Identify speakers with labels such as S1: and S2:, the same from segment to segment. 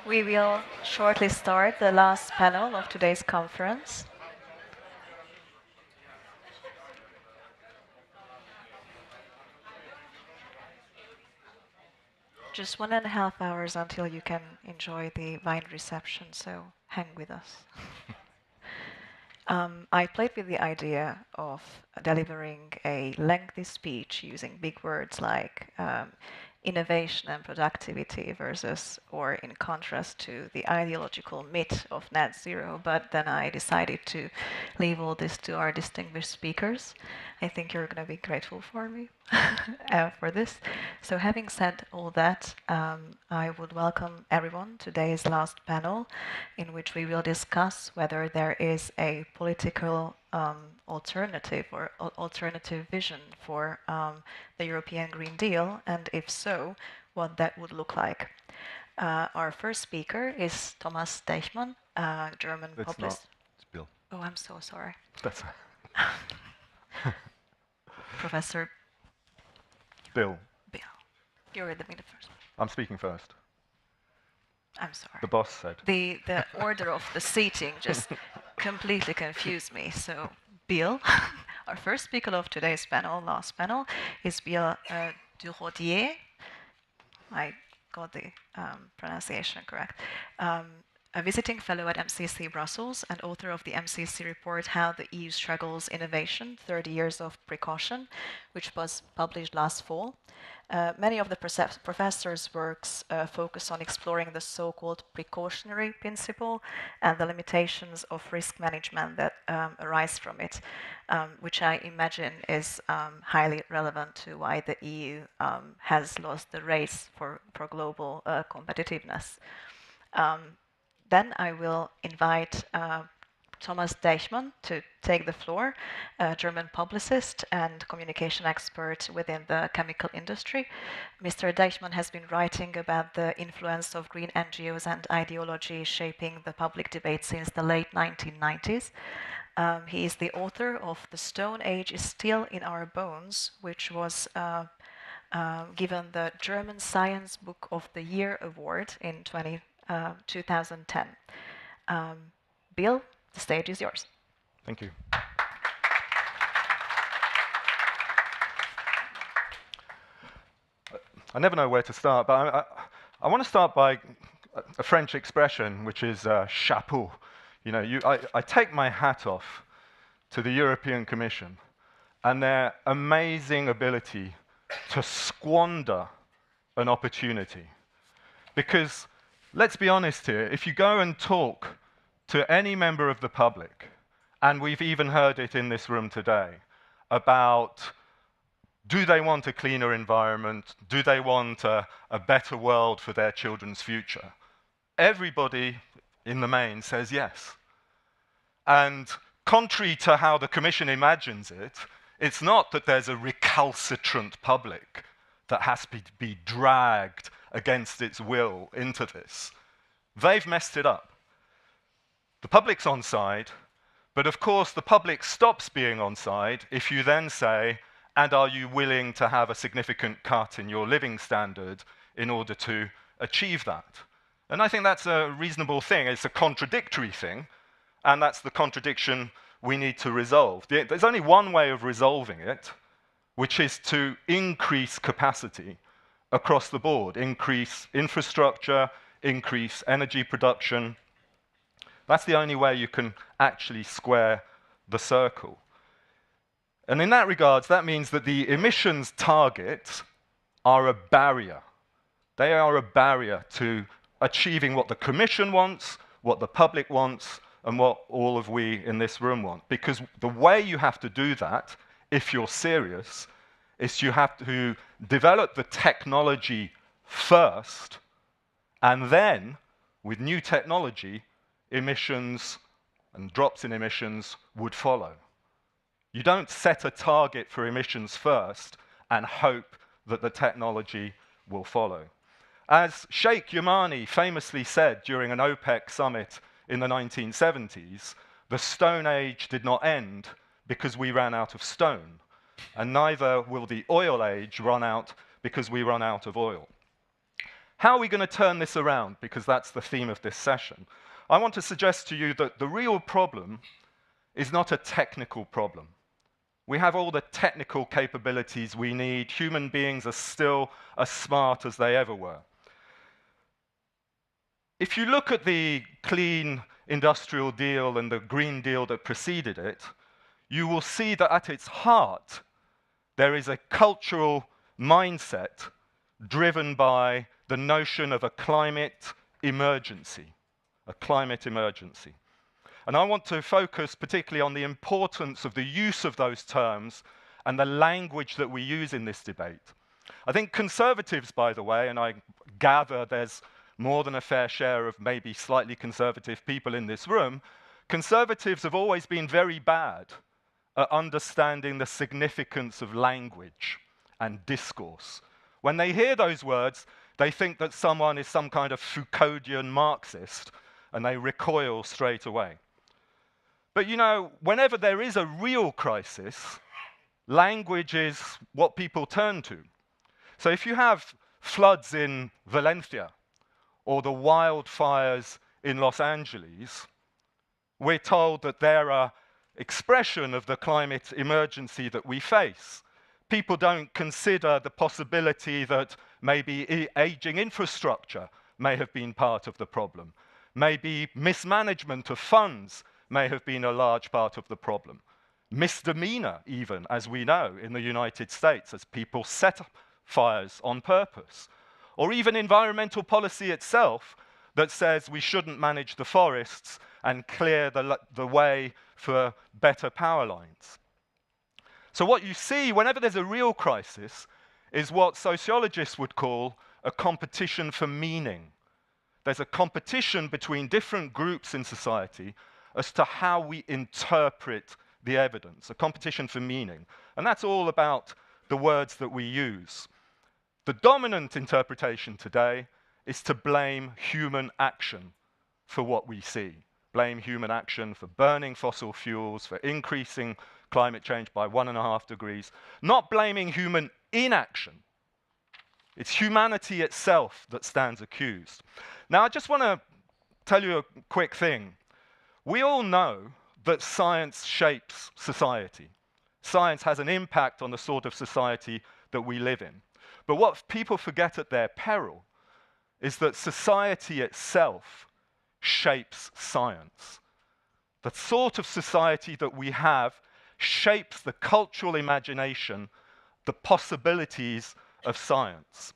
S1: We will shortly start the last panel of today's conference. Just 1.5 hours until you can enjoy the wine reception, so hang with us. I played with the idea of delivering a lengthy speech using big words like innovation and productivity versus or in contrast to the ideological myth of net zero, but then I decided to leave all this to our distinguished speakers. I think you're going to be grateful for me for this. So having said all that, I would welcome everyone to today's last panel, in which we will discuss whether there is a political alternative or alternative vision for the European Green Deal, and if so, what that would look like. Our first speaker is Thomas Deichmann, German publicist.
S2: It's Bill.
S1: Oh, I'm so sorry.
S2: That's
S1: Professor
S2: Bill.
S1: Bill. You're the first.
S2: I'm speaking first.
S1: I'm sorry.
S2: The boss said.
S1: The order of the seating just completely confused me. So, Bill, our first speaker of today's panel, last panel, is Bill Durodier. I got the pronunciation correct. A visiting fellow at MCC Brussels and author of the MCC report How the EU Struggles Innovation, 30 Years of Precaution, which was published last fall. Many of the professor's works focus on exploring the so-called precautionary principle and the limitations of risk management that arise from it, which I imagine is highly relevant to why the EU has lost the race for global competitiveness. Then I will invite Thomas Deichmann to take the floor, a German publicist and communication expert within the chemical industry. Mr. Deichmann has been writing about the influence of green NGOs and ideology shaping the public debate since the late 1990s. He is the author of The Stone Age is Still in Our Bones, which was given the German Science Book of the Year award in 2010. Bill, the stage is yours.
S2: Thank you. I never know where to start, but I want to start by a French expression, which is chapeau. You know, I take my hat off to the European Commission and their amazing ability to squander an opportunity. Because, let's be honest here, if you go and talk to any member of the public, and we've even heard it in this room today, about do they want a cleaner environment, do they want a better world for their children's future, everybody in the main says yes. And contrary to how the Commission imagines it, it's not that there's a recalcitrant public that has to be dragged against its will into this. They've messed it up. The public's on side, but of course the public stops being on side if you then say, and are you willing to have a significant cut in your living standard in order to achieve that? And I think that's a reasonable thing. It's a contradictory thing, and that's the contradiction we need to resolve. There's only one way of resolving it, which is to increase capacity across the board, increase infrastructure, increase energy production. That's the only way you can actually square the circle. And in that regard, that means that the emissions targets are a barrier. They are a barrier to achieving what the Commission wants, what the public wants, and what all of we in this room want. Because the way you have to do that, if you're serious, is you have to develop the technology first, and then, with new technology, emissions and drops in emissions would follow. You don't set a target for emissions first and hope that the technology will follow. As Sheikh Yamani famously said during an OPEC summit in the 1970s, the Stone Age did not end because we ran out of stone, and neither will the oil age run out because we run out of oil. How are we going to turn this around? Because that's the theme of this session. I want to suggest to you that the real problem is not a technical problem. We have all the technical capabilities we need. Human beings are still as smart as they ever were. If you look at the clean industrial deal and the Green Deal that preceded it, you will see that at its heart, there is a cultural mindset driven by the notion of a climate emergency, a climate emergency. And I want to focus particularly on the importance of the use of those terms and the language that we use in this debate. I think conservatives, by the way, and I gather there's more than a fair share of maybe slightly conservative people in this room, conservatives have always been very bad at understanding the significance of language and discourse. When they hear those words, they think that someone is some kind of Foucauldian Marxist, and they recoil straight away. But you know, whenever there is a real crisis, language is what people turn to. So if you have floods in Valencia or the wildfires in Los Angeles, we're told that they're an expression of the climate emergency that we face. People don't consider the possibility that maybe aging infrastructure may have been part of the problem. Maybe mismanagement of funds may have been a large part of the problem. Misdemeanor, even, as we know, in the United States, as people set fires on purpose. Or even environmental policy itself that says we shouldn't manage the forests and clear the way for better power lines. So what you see whenever there's a real crisis is what sociologists would call a competition for meaning. There's a competition between different groups in society as to how we interpret the evidence, a competition for meaning. And that's all about the words that we use. The dominant interpretation today is to blame human action for what we see. Blame human action for burning fossil fuels, for increasing climate change by 1.5 degrees, not blaming human inaction. It's humanity itself that stands accused. Now, I just want to tell you a quick thing. We all know that science shapes society. Science has an impact on the sort of society that we live in. But what people forget at their peril is that society itself shapes science. The sort of society that we have shapes the cultural imagination, the possibilities of science.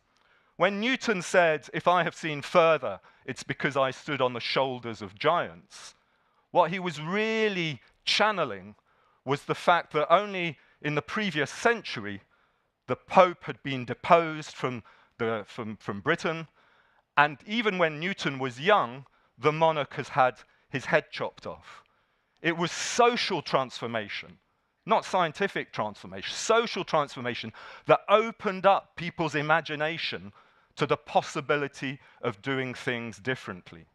S2: When Newton said, "If I have seen further, it's because I stood on the shoulders of giants," what he was really channeling was the fact that only in the previous century, the Pope had been deposed from Britain, and even when Newton was young, the monarch has had his head chopped off. It was social transformation, not scientific transformation, social transformation that opened up people's imagination to the possibility of doing things differently.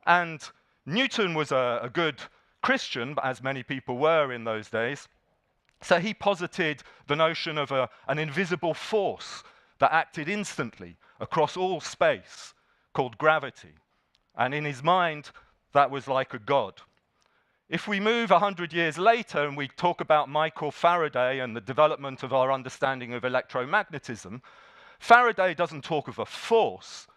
S2: And Newton was a good Christian, as many people were in those days, so he posited the notion of an invisible force that acted instantly across all space, called gravity. And in his mind, that was like a god. If we move 100 years later and we talk about Michael Faraday and the development of our understanding of electromagnetism, Faraday doesn't talk of a force,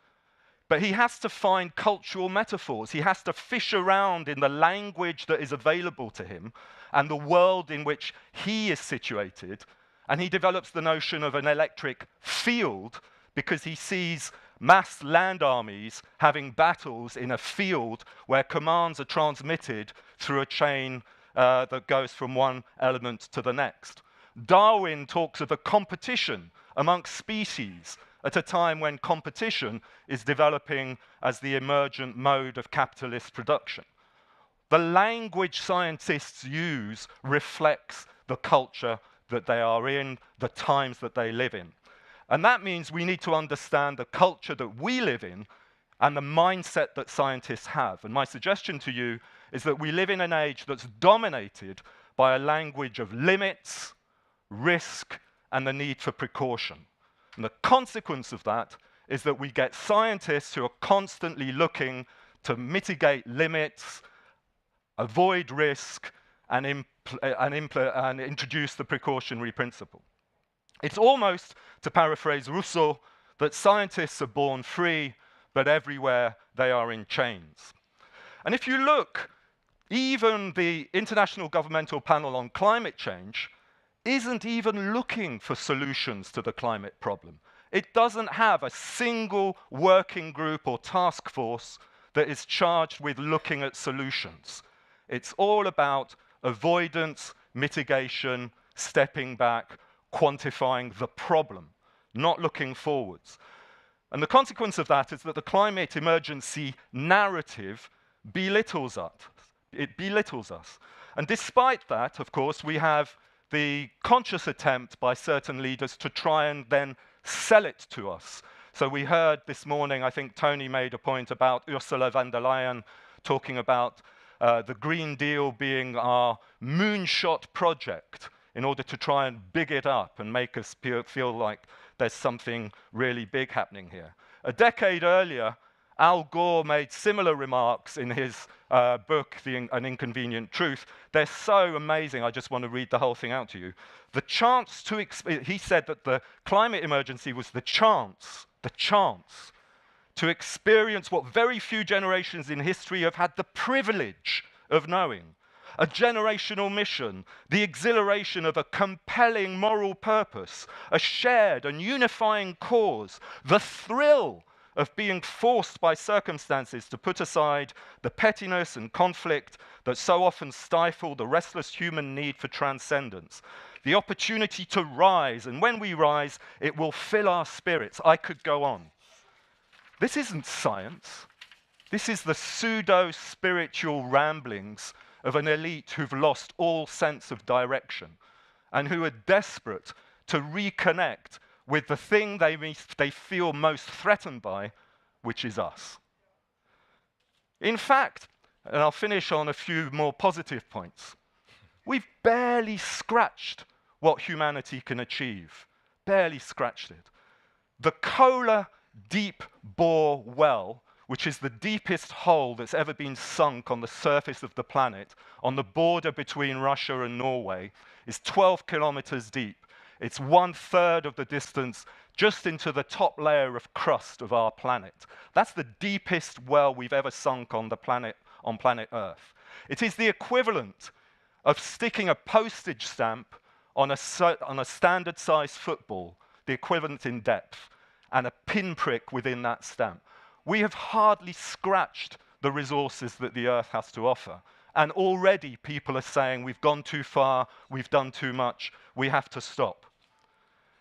S2: but he has to find cultural metaphors. He has to fish around in the language that is available to him and the world in which he is situated. And he develops the notion of an electric field because he sees mass land armies having battles in a field where commands are transmitted through a chain that goes from one element to the next. Darwin talks of a competition amongst species at a time when competition is developing as the emergent mode of capitalist production. The language scientists use reflects the culture that they are in, the times that they live in. And that means we need to understand the culture that we live in and the mindset that scientists have. And my suggestion to you is that we live in an age that's dominated by a language of limits, risk, and the need for precaution. And the consequence of that is that we get scientists who are constantly looking to mitigate limits, avoid risk, and introduce the precautionary principle. It's almost, to paraphrase Rousseau, that scientists are born free, but everywhere they are in chains. And if you look, even the International Governmental Panel on Climate Change isn't even looking for solutions to the climate problem. It doesn't have a single working group or task force that is charged with looking at solutions. It's all about avoidance, mitigation, stepping back, quantifying the problem, not looking forwards. And the consequence of that is that the climate emergency narrative belittles us. It belittles us. And despite that, of course, we have the conscious attempt by certain leaders to try and then sell it to us. So we heard this morning, I think Tony made a point about Ursula von der Leyen talking about the Green Deal being our moonshot project in order to try and big it up and make us feel like there's something really big happening here. A decade earlier, Al Gore made similar remarks in his book, An Inconvenient Truth. They're so amazing, I just want to read the whole thing out to you. He said that the climate emergency was the chance to experience what very few generations in history have had the privilege of knowing. A generational mission, the exhilaration of a compelling moral purpose, a shared and unifying cause, the thrill of being forced by circumstances to put aside the pettiness and conflict that so often stifle the restless human need for transcendence. The opportunity to rise, and when we rise, it will fill our spirits. I could go on. This isn't science. This is the pseudo-spiritual ramblings of an elite who've lost all sense of direction and who are desperate to reconnect with the thing they feel most threatened by, which is us. In fact, and I'll finish on a few more positive points, we've barely scratched what humanity can achieve. Barely scratched it. The Kola deep bore well, which is the deepest hole that's ever been sunk on the surface of the planet, on the border between Russia and Norway, is 12 kilometers deep. It's 1/3 of the distance just into the top layer of crust of our planet. That's the deepest well we've ever sunk on planet Earth. It is the equivalent of sticking a postage stamp on a standard-sized football, the equivalent in depth, and a pinprick within that stamp. We have hardly scratched the resources that the Earth has to offer. And already people are saying, we've gone too far, we've done too much, we have to stop.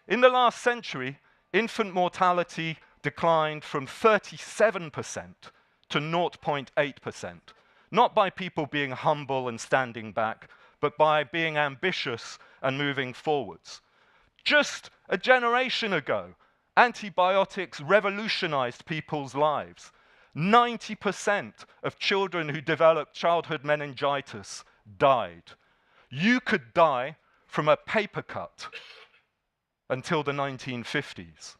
S2: In the last century, infant mortality declined from 37% to 0.8%, not by people being humble and standing back, but by being ambitious and moving forwards. Just a generation ago, antibiotics revolutionized people's lives. 90% of children who developed childhood meningitis died. You could die from a paper cut until the 1950s.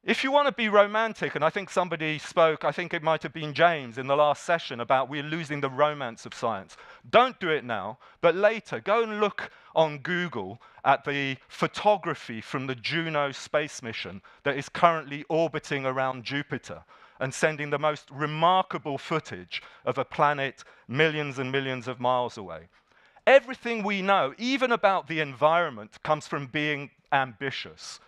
S2: If you want to be romantic, and I think somebody spoke, I think it might have been James in the last session, about we're losing the romance of science. Don't do it now, but later, go and look on Google at the photography from the Juno space mission that is currently orbiting around Jupiter and sending the most remarkable footage of a planet millions and millions of miles away. Everything we know, even about the environment, comes from being ambitious.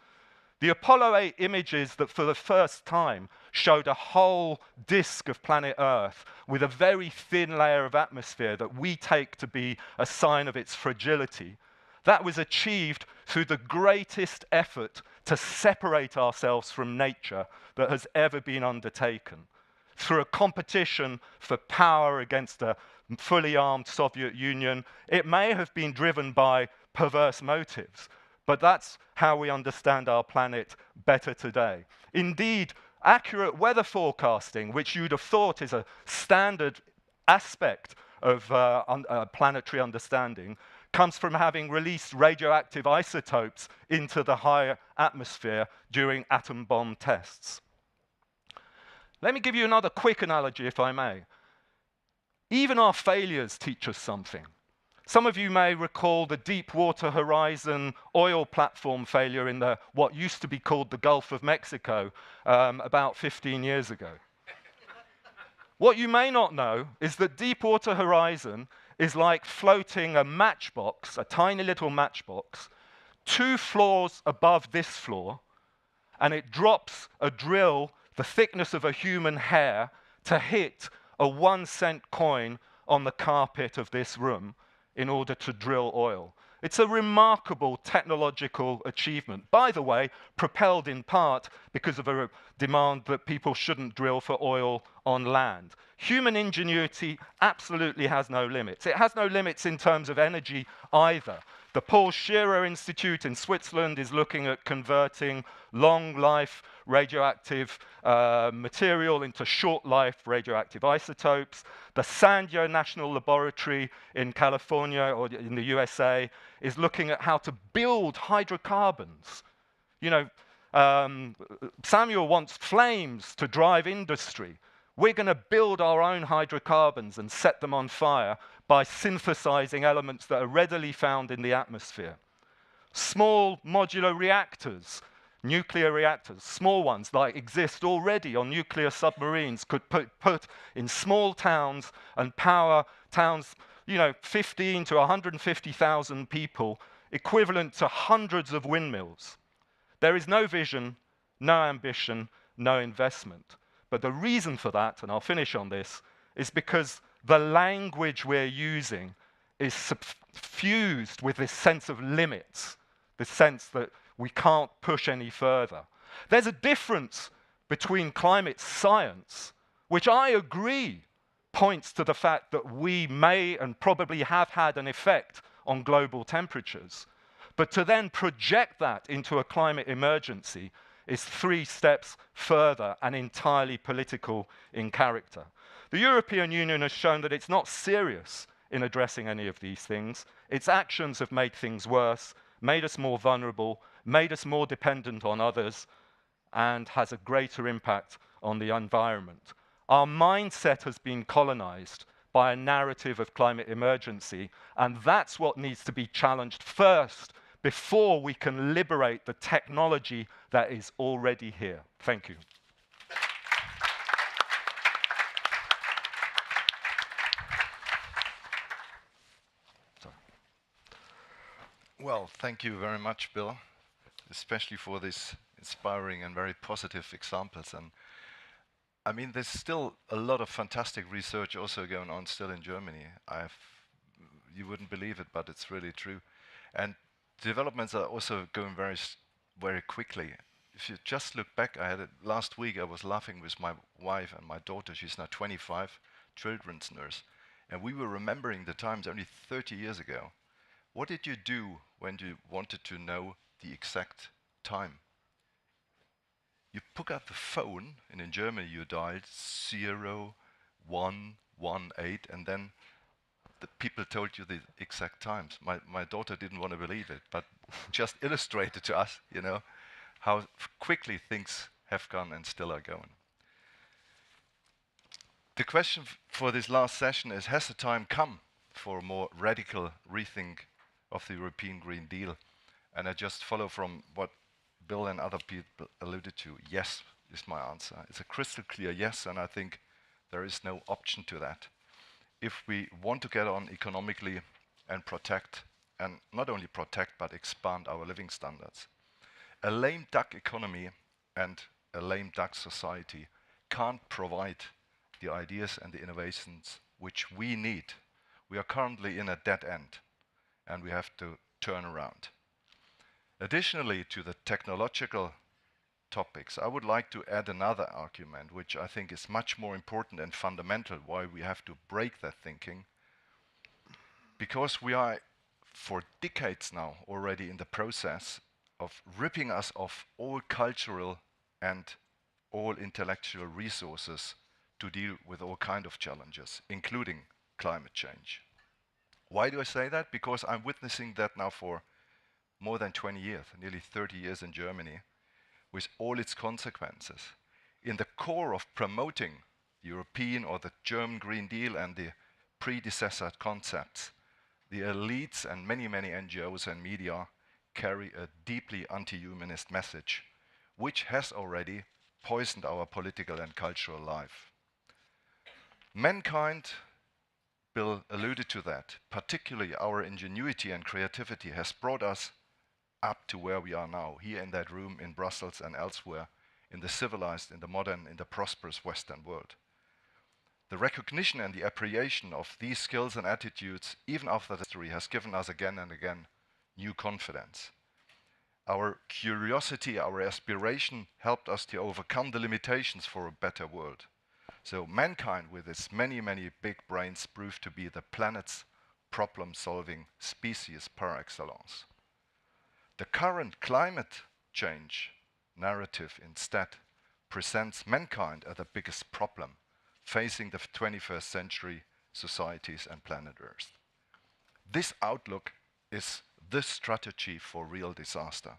S2: The Apollo 8 images that for the first time showed a whole disk of planet Earth with a very thin layer of atmosphere that we take to be a sign of its fragility, that was achieved through the greatest effort to separate ourselves from nature that has ever been undertaken, through a competition for power against a fully armed Soviet Union. It may have been driven by perverse motives, but that's how we understand our planet better today. Indeed, accurate weather forecasting, which you'd have thought is a standard aspect of planetary understanding comes from having released radioactive isotopes into the higher atmosphere during atom bomb tests. Let me give you another quick analogy, if I may. Even our failures teach us something. Some of you may recall the Deepwater Horizon oil platform failure in what used to be called the Gulf of Mexico about 15 years ago. What you may not know is that Deepwater Horizon is like floating a matchbox, a tiny little matchbox, 2 floors above this floor, and it drops a drill the thickness of a human hair to hit a 1-cent coin on the carpet of this room in order to drill oil. It's a remarkable technological achievement, by the way, propelled in part because of a demand that people shouldn't drill for oil on land. Human ingenuity absolutely has no limits. It has no limits in terms of energy either. The Paul Scherrer Institute in Switzerland is looking at converting long-life radioactive material into short-life radioactive isotopes. The Sandia National Laboratory in California or in the USA is looking at how to build hydrocarbons. You know, Samuel wants flames to drive industry. We're going to build our own hydrocarbons and set them on fire by synthesizing elements that are readily found in the atmosphere. Small modular reactors, nuclear reactors, small ones like exist already on nuclear submarines, could put in small towns and power towns, you know, 15 to 150,000 people, equivalent to hundreds of windmills. There is no vision, no ambition, no investment. But the reason for that, and I'll finish on this, is because the language we're using is suffused with this sense of limits, this sense that we can't push any further. There's a difference between climate science, which I agree points to the fact that we may and probably have had an effect on global temperatures, but to then project that into a climate emergency is 3 steps further and entirely political in character. The European Union has shown that it's not serious in addressing any of these things. Its actions have made things worse, made us more vulnerable, made us more dependent on others, and has a greater impact on the environment. Our mindset has been colonized by a narrative of climate emergency, and that's what needs to be challenged first before we can liberate the technology that is already here. Thank you.
S3: Well, thank you very much, Bill, especially for these inspiring and very positive examples. And I mean, there's still a lot of fantastic research also going on still in Germany. You wouldn't believe it, but it's really true. And developments are also going very quickly. If you just look back, last week I was laughing with my wife and my daughter, she's now 25, children's nurse, and we were remembering the times only 30 years ago. What did you do when you wanted to know the exact time? You pick up the phone, and in Germany you dialed 0118, and then the people told you the exact times. My daughter didn't want to believe it, but just illustrated to us, you know, how quickly things have gone and still are going. The question for this last session is, has the time come for a more radical rethink of the European Green Deal? And I just follow from what Bill and other people alluded to. Yes is my answer. It's a crystal clear yes, and I think there is no option to that. If we want to get on economically and protect, and not only protect, but expand our living standards. A lame duck economy and a lame duck society can't provide the ideas and the innovations which we need. We are currently in a dead end, and we have to turn around. Additionally to the technological topics, I would like to add another argument, which I think is much more important and fundamental, why we have to break that thinking. Because we are, for decades now, already in the process of ripping us of all cultural and all intellectual resources to deal with all kinds of challenges, including climate change. Why do I say that? Because I'm witnessing that now for more than 20 years, nearly 30 years in Germany, with all its consequences. In the core of promoting the European or the German Green Deal and the predecessor concepts, the elites and many, many NGOs and media carry a deeply anti-humanist message, which has already poisoned our political and cultural life. Mankind, Bill alluded to that, particularly our ingenuity and creativity has brought us up to where we are now, here in that room in Brussels and elsewhere, in the civilized, in the modern, in the prosperous Western world. The recognition and the appreciation of these skills and attitudes, even after history, has given us again and again new confidence. Our curiosity, our aspiration helped us to overcome the limitations for a better world. So mankind, with its many, many big brains, proved to be the planet's problem-solving species par excellence. The current climate change narrative instead presents mankind as the biggest problem facing the 21st century societies and planet Earth. This outlook is the strategy for real disaster.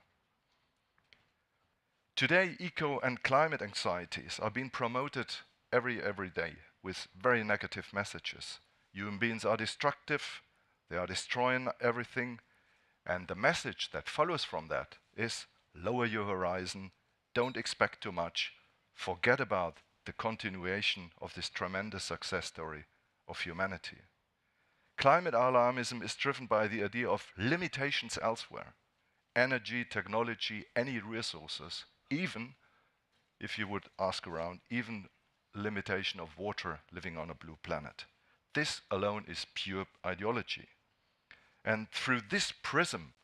S3: Today, eco and climate anxieties are being promoted every day with very negative messages. Human beings are destructive, they are destroying everything, and the message that follows from that is lower your horizon, don't expect too much, forget about the continuation of this tremendous success story of humanity. Climate alarmism is driven by the idea of limitations elsewhere. Energy, technology, any resources, even, if you would ask around, even limitation of water living on a blue planet. This alone is pure ideology. And through this prism,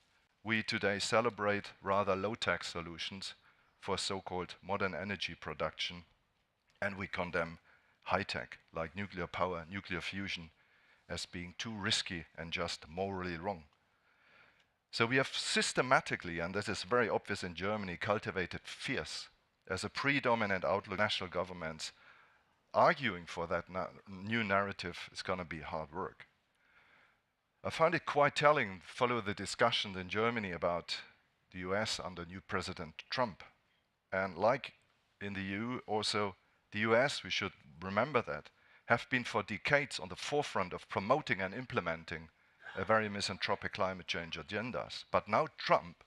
S3: we today celebrate rather low-tech solutions for so-called modern energy production, and we condemn high-tech, like nuclear power, nuclear fusion, as being too risky and just morally wrong. So we have systematically, and this is very obvious in Germany, cultivated fears as a predominant outlook. National governments arguing for that new narrative is going to be hard work. I found it quite telling, follow the discussion in Germany about the US under new President Trump. And like in the EU, also the US, we should remember that, have been for decades on the forefront of promoting and implementing a very misanthropic climate change agendas. But now Trump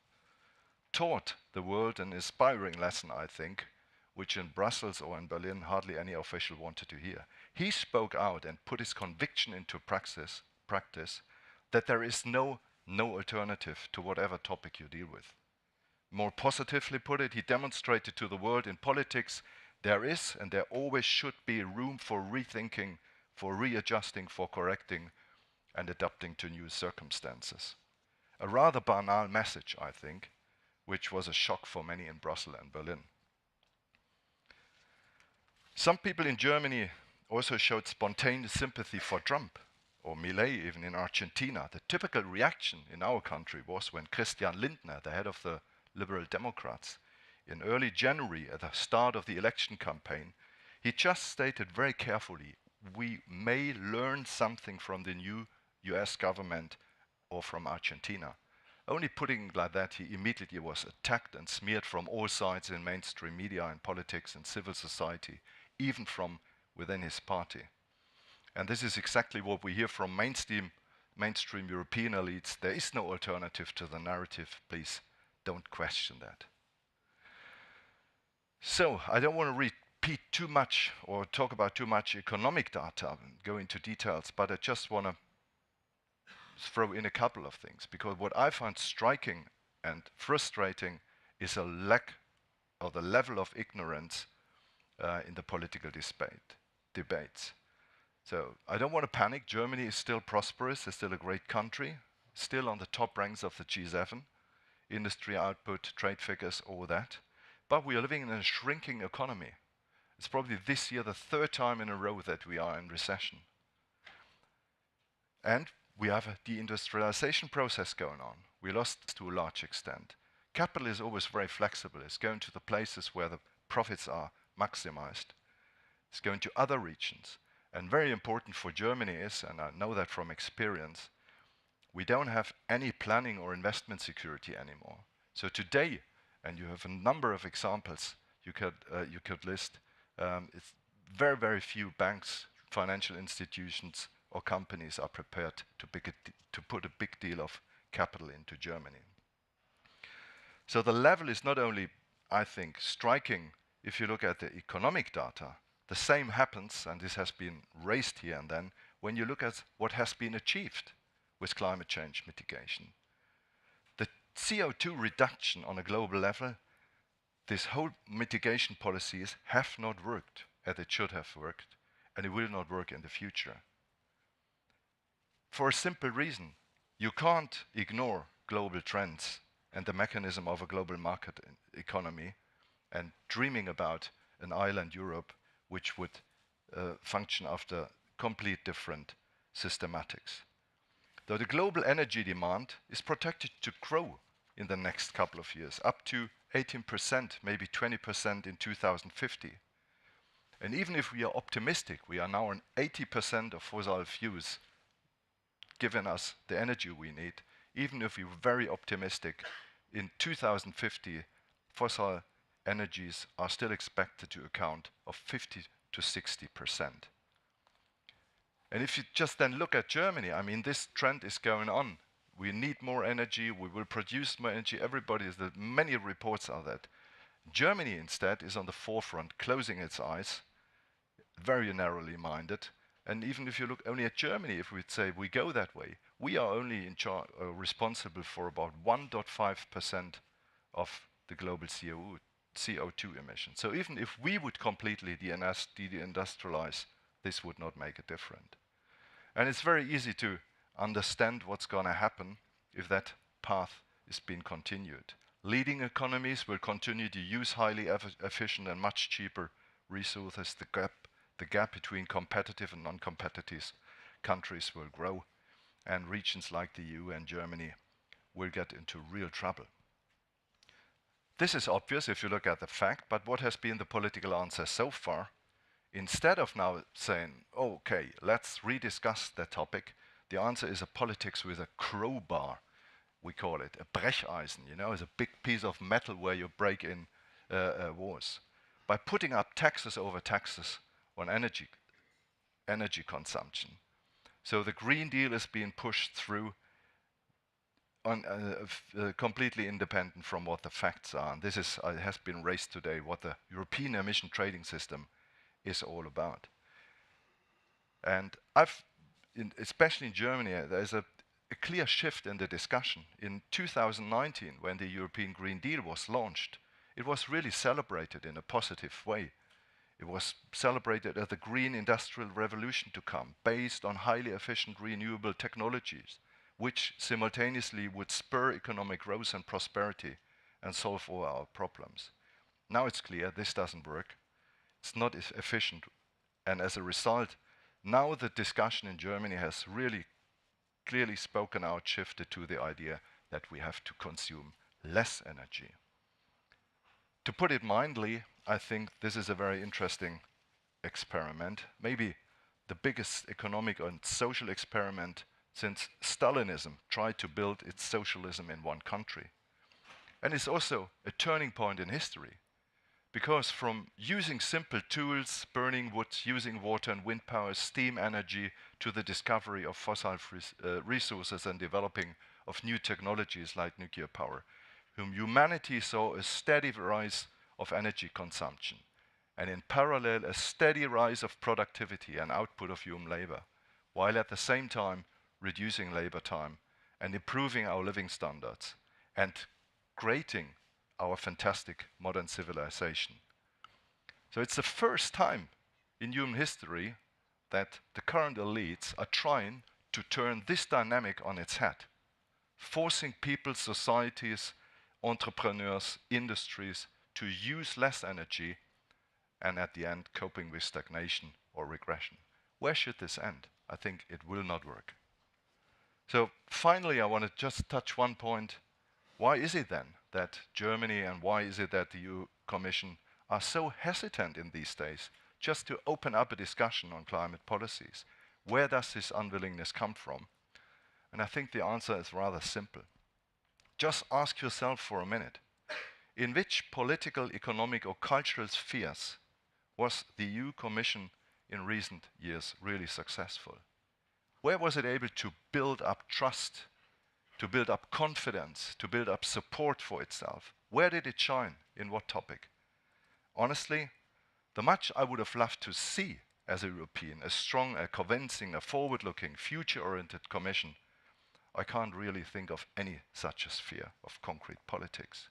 S3: taught the world an inspiring lesson, I think, which in Brussels or in Berlin hardly any official wanted to hear. He spoke out and put his conviction into practice that there is no alternative to whatever topic you deal with. More positively put it, he demonstrated to the world in politics there is and there always should be room for rethinking, for readjusting, for correcting and adapting to new circumstances. A rather banal message, I think, which was a shock for many in Brussels and Berlin. Some people in Germany also showed spontaneous sympathy for Trump, or Milei even in Argentina. The typical reaction in our country was when Christian Lindner, the head of the Liberal Democrats, in early January at the start of the election campaign, he just stated very carefully, we may learn something from the new US government or from Argentina. Only putting it like that, he immediately was attacked and smeared from all sides in mainstream media and politics and civil society, even from within his party. And this is exactly what we hear from mainstream European elites. There is no alternative to the narrative. Please don't question that. So I don't want to repeat too much or talk about too much economic data and go into details, but I just want to throw in a couple of things, because what I find striking and frustrating is a lack of the level of ignorance in the political debates. So I don't want to panic. Germany is still prosperous, it's still a great country, still on the top ranks of the G7, industry output, trade figures, all that. But we are living in a shrinking economy. It's probably this year the third time in a row that we are in recession. And we have a deindustrialization process going on. We lost to a large extent. Capital is always very flexible. It's going to the places where the profits are maximized. It's going to other regions. And very important for Germany is, and I know that from experience, we don't have any planning or investment security anymore. So today, and you have a number of examples you could list, it's very, very few banks, financial institutions, or companies are prepared to put a big deal of capital into Germany. So the level is not only, I think, striking if you look at the economic data. The same happens, and this has been raised here and then, when you look at what has been achieved with climate change mitigation. The CO2 reduction on a global level, this whole mitigation policies have not worked as it should have worked, and it will not work in the future. For a simple reason, you can't ignore global trends and the mechanism of a global market economy and dreaming about an island Europe which would function after complete different systematics. Though the global energy demand is projected to grow in the next couple of years, up to 18%, maybe 20% in 2050. And even if we are optimistic, we are now on 80% of fossil fuels giving us the energy we need. Even if we're very optimistic, in 2050, fossil energies are still expected to account of 50 to 60%. And if you just then look at Germany, I mean, this trend is going on. We need more energy, we will produce more energy, many reports are that. Germany instead is on the forefront, closing its eyes, very narrowly minded. And even if you look only at Germany, if we'd say we go that way, we are only responsible for about 1.5% of the global CO2 emissions. So even if we would completely deindustrialize, this would not make a difference. And it's very easy to understand what's going to happen if that path is being continued. Leading economies will continue to use highly efficient and much cheaper resources. The gap between competitive and non-competitive countries will grow, and regions like the EU and Germany will get into real trouble. This is obvious if you look at the fact, but what has been the political answer so far? Instead of now saying, okay, let's rediscuss that topic, the answer is a politics with a crowbar, we call it, a Brecheisen, is a big piece of metal where you break in walls. By putting up taxes over taxes on energy consumption. So the Green Deal is being pushed through completely independent from what the facts are. And this has been raised today, what the European emission trading system is all about. And especially in Germany, there's a clear shift in the discussion. In 2019, when the European Green Deal was launched, it was really celebrated in a positive way. It was celebrated as the green industrial revolution to come, based on highly efficient renewable technologies, which simultaneously would spur economic growth and prosperity and solve all our problems. Now it's clear this doesn't work. It's not efficient. And as a result, now the discussion in Germany has really clearly spoken out, shifted to the idea that we have to consume less energy. To put it mildly, I think this is a very interesting experiment, maybe the biggest economic and social experiment since Stalinism tried to build its socialism in one country. And it's also a turning point in history, because from using simple tools, burning wood, using water and wind power, steam energy, to the discovery of fossil resources and developing of new technologies like nuclear power, humanity saw a steady rise of energy consumption, and in parallel a steady rise of productivity and output of human labor, while at the same time reducing labor time and improving our living standards and creating our fantastic modern civilization. So it's the first time in human history that the current elites are trying to turn this dynamic on its head, forcing people, societies, entrepreneurs, industries to use less energy, and at the end coping with stagnation or regression. Where should this end? I think it will not work. So finally, I want to just touch one point. Why is it then that Germany and why is it that the EU Commission are so hesitant in these days just to open up a discussion on climate policies. Where does this unwillingness come from? And I think the answer is rather simple. Just ask yourself for a minute, in which political, economic or cultural spheres was the EU Commission in recent years really successful? Where was it able to build up trust, to build up confidence, to build up support for itself? Where did it shine? In what topic? Honestly, the much I would have loved to see as a European, a strong, a convincing, a forward-looking, future-oriented Commission, I can't really think of any such a sphere of concrete politics.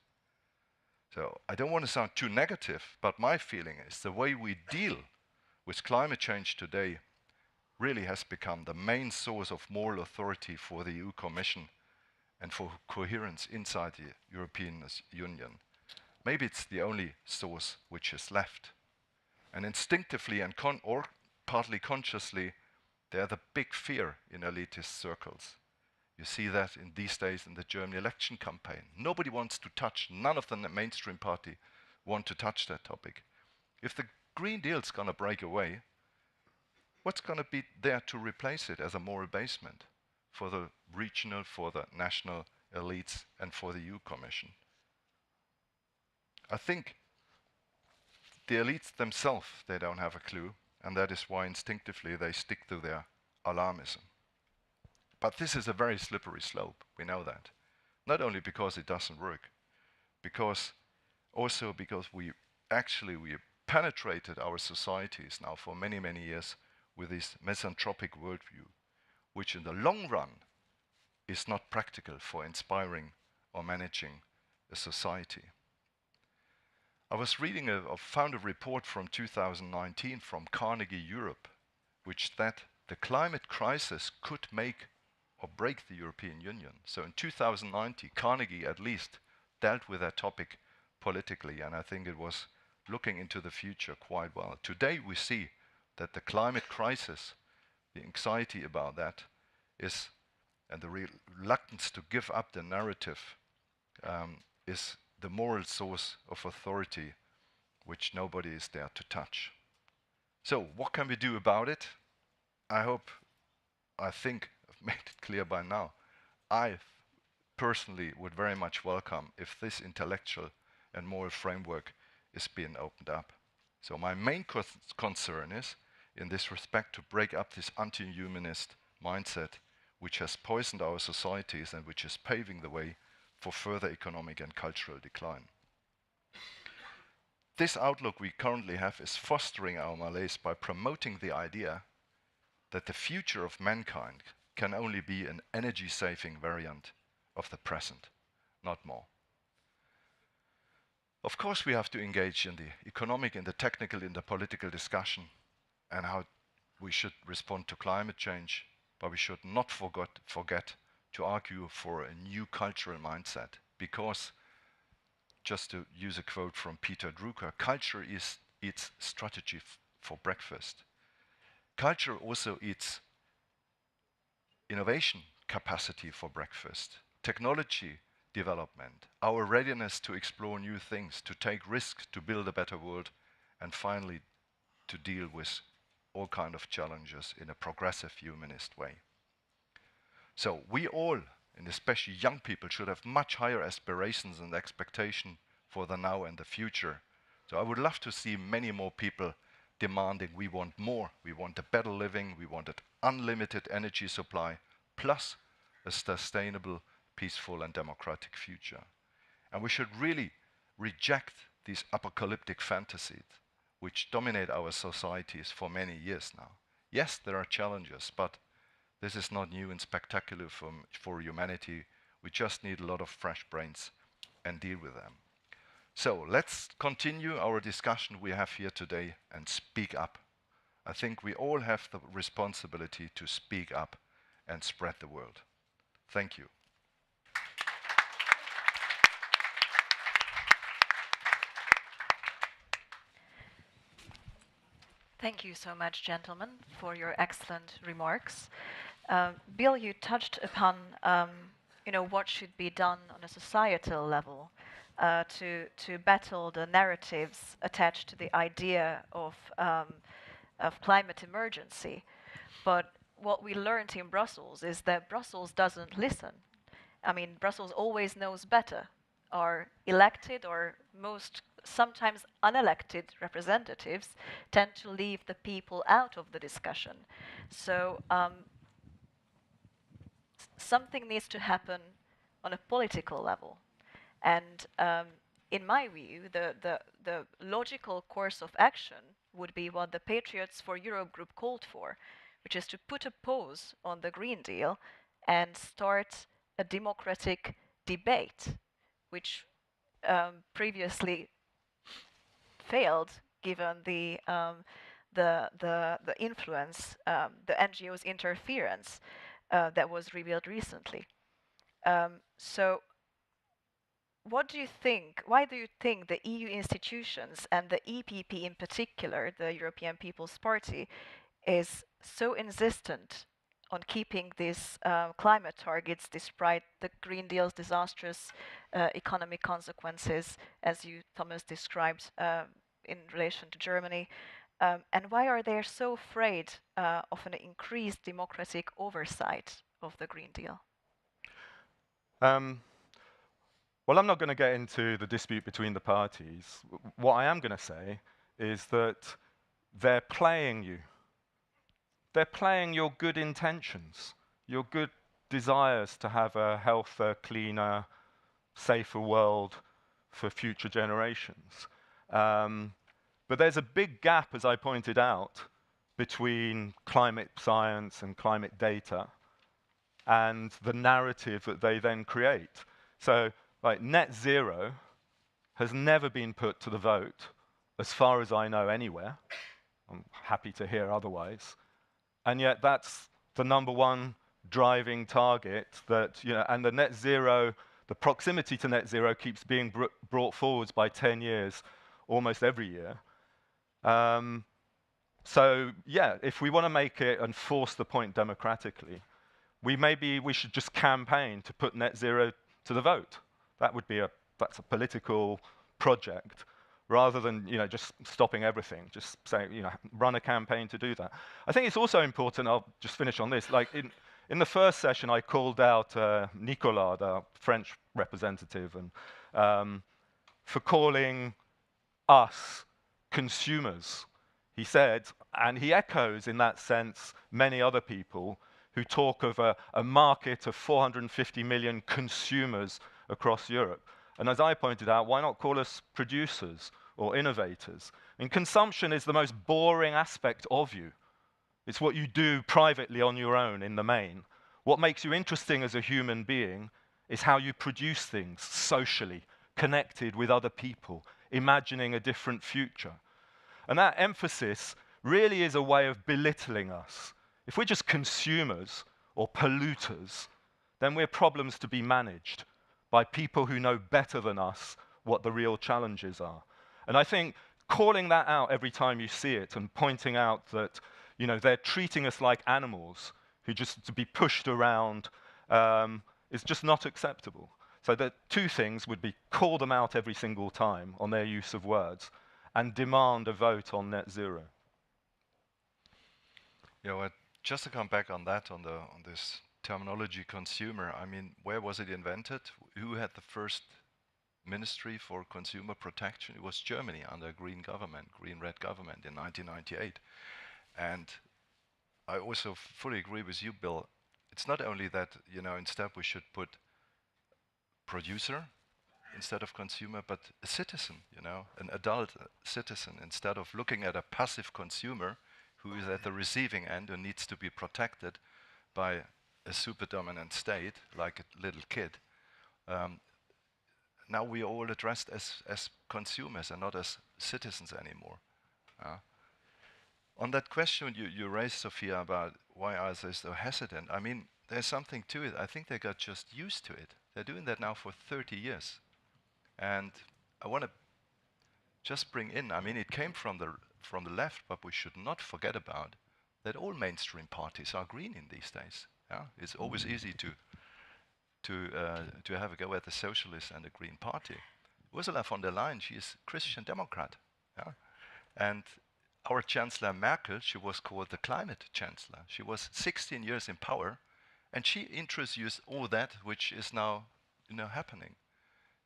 S3: So I don't want to sound too negative, but my feeling is the way we deal with climate change today really has become the main source of moral authority for the EU Commission and for coherence inside the European Union. Maybe it's the only source which is left. And instinctively and or partly consciously, they're the big fear in elitist circles. You see that in these days in the German election campaign. Nobody wants to touch, none of the mainstream party want to touch that topic. If the Green Deal's going to break away, what's going to be there to replace it as a moral basement for the regional, for the national elites, and for the EU Commission? I think the elites themselves, they don't have a clue, and that is why instinctively they stick to their alarmism. But this is a very slippery slope, we know that. Not only because it doesn't work, also because we penetrated our societies now for many, many years with this misanthropic worldview, which in the long run is not practical for inspiring or managing a society. I was reading found a report from 2019 from Carnegie Europe, which said the climate crisis could make or break the European Union. So in 2019, Carnegie at least dealt with that topic politically, and I think it was looking into the future quite well. Today we see that the climate crisis, the anxiety about that is, and the reluctance to give up the narrative is the moral source of authority which nobody is there to touch. So what can we do about it? I think I've made it clear by now. I personally would very much welcome if this intellectual and moral framework is being opened up. So my main concern is, in this respect, to break up this anti-humanist mindset which has poisoned our societies and which is paving the way for further economic and cultural decline. This outlook we currently have is fostering our malaise by promoting the idea that the future of mankind can only be an energy-saving variant of the present, not more. Of course, we have to engage in the economic, in the technical, in the political discussion and how we should respond to climate change, but we should not forget to argue for a new cultural mindset, because, just to use a quote from Peter Drucker, culture eats strategy for breakfast. Culture also eats innovation capacity for breakfast, technology development, our readiness to explore new things, to take risks, to build a better world, and finally to deal with all kinds of challenges in a progressive humanist way. So we all, and especially young people, should have much higher aspirations and expectation for the now and the future. So I would love to see many more people demanding we want more, we want a better living, we want an unlimited energy supply, plus a sustainable, peaceful and democratic future. And we should really reject these apocalyptic fantasies which dominate our societies for many years now. Yes, there are challenges, but this is not new and spectacular for humanity. We just need a lot of fresh brains and deal with them. So let's continue our discussion we have here today and speak up. I think we all have the responsibility to speak up and spread the word. Thank you.
S1: Thank you so much, gentlemen, for your excellent remarks. Bill, you touched upon what should be done on a societal level to battle the narratives attached to the idea of of climate emergency. But what we learned in Brussels is that Brussels doesn't listen. I mean, Brussels always knows better. Our elected or most sometimes unelected representatives tend to leave the people out of the discussion. So something needs to happen on a political level. And in my view, the logical course of action would be what the Patriots for Europe group called for, which is to put a pause on the Green Deal and start a democratic debate, which previously failed given the influence, the NGOs' interference that was revealed recently. So what do you think? Why do you think the EU institutions and the EPP in particular, the European People's Party, is so insistent on keeping these climate targets despite the Green Deal's disastrous economic consequences, as you, Thomas, described in relation to Germany? And why are they so afraid of an increased democratic oversight of the Green Deal?
S2: Well, I'm not going to get into the dispute between the parties. What I am going to say is that they're playing you. They're playing your good intentions, your good desires to have a healthier, cleaner, safer world for future generations. But there's a big gap, as I pointed out, between climate science and climate data and the narrative that they then create. So, like, net zero has never been put to the vote, as far as I know, anywhere. I'm happy to hear otherwise. And yet that's the number one driving target that, and the net zero, the proximity to net zero keeps being brought forwards by 10 years, almost every year. So yeah, if we want to make it and force the point democratically, we should just campaign to put net zero to the vote. That's a political project, rather than just stopping everything. Just saying, run a campaign to do that. I think it's also important. I'll just finish on this. Like in the first session, I called out Nicolas, the French representative, and for calling us consumers. He said, and he echoes in that sense many other people who talk of a market of 450 million consumers across Europe. And as I pointed out, why not call us producers or innovators? And consumption is the most boring aspect of you. It's what you do privately on your own in the main. What makes you interesting as a human being is how you produce things socially, connected with other people, imagining a different future. And that emphasis really is a way of belittling us. If we're just consumers or polluters, then we're problems to be managed by people who know better than us what the real challenges are. And I think calling that out every time you see it and pointing out that they're treating us like animals who just to be pushed around is just not acceptable. So the two things would be call them out every single time on their use of words and demand a vote on net zero.
S3: Yeah, well, just to come back on that, on this terminology consumer, I mean, where was it invented? Who had the first ministry for consumer protection? It was Germany under green red government in 1998. And I also fully agree with you, Bill. It's not only that, instead we should put producer instead of consumer, but a citizen, an adult citizen, instead of looking at a passive consumer who is at the receiving end and needs to be protected by a super dominant state, like a little kid. Now we are all addressed as consumers and not as citizens anymore. On that question you raised, Sophia, about why are they so hesitant, I mean, there's something to it. I think they got just used to it. They're doing that now for 30 years. And I want to just bring in, I mean, it came from the left, but we should not forget about that all mainstream parties are green in these days. Yeah? It's always easy to have a go at the socialists and the Green Party. Ursula von der Leyen, she is Christian Democrat. Yeah? And our Chancellor Merkel, she was called the climate chancellor. She was 16 years in power, and she introduced all that which is now, happening.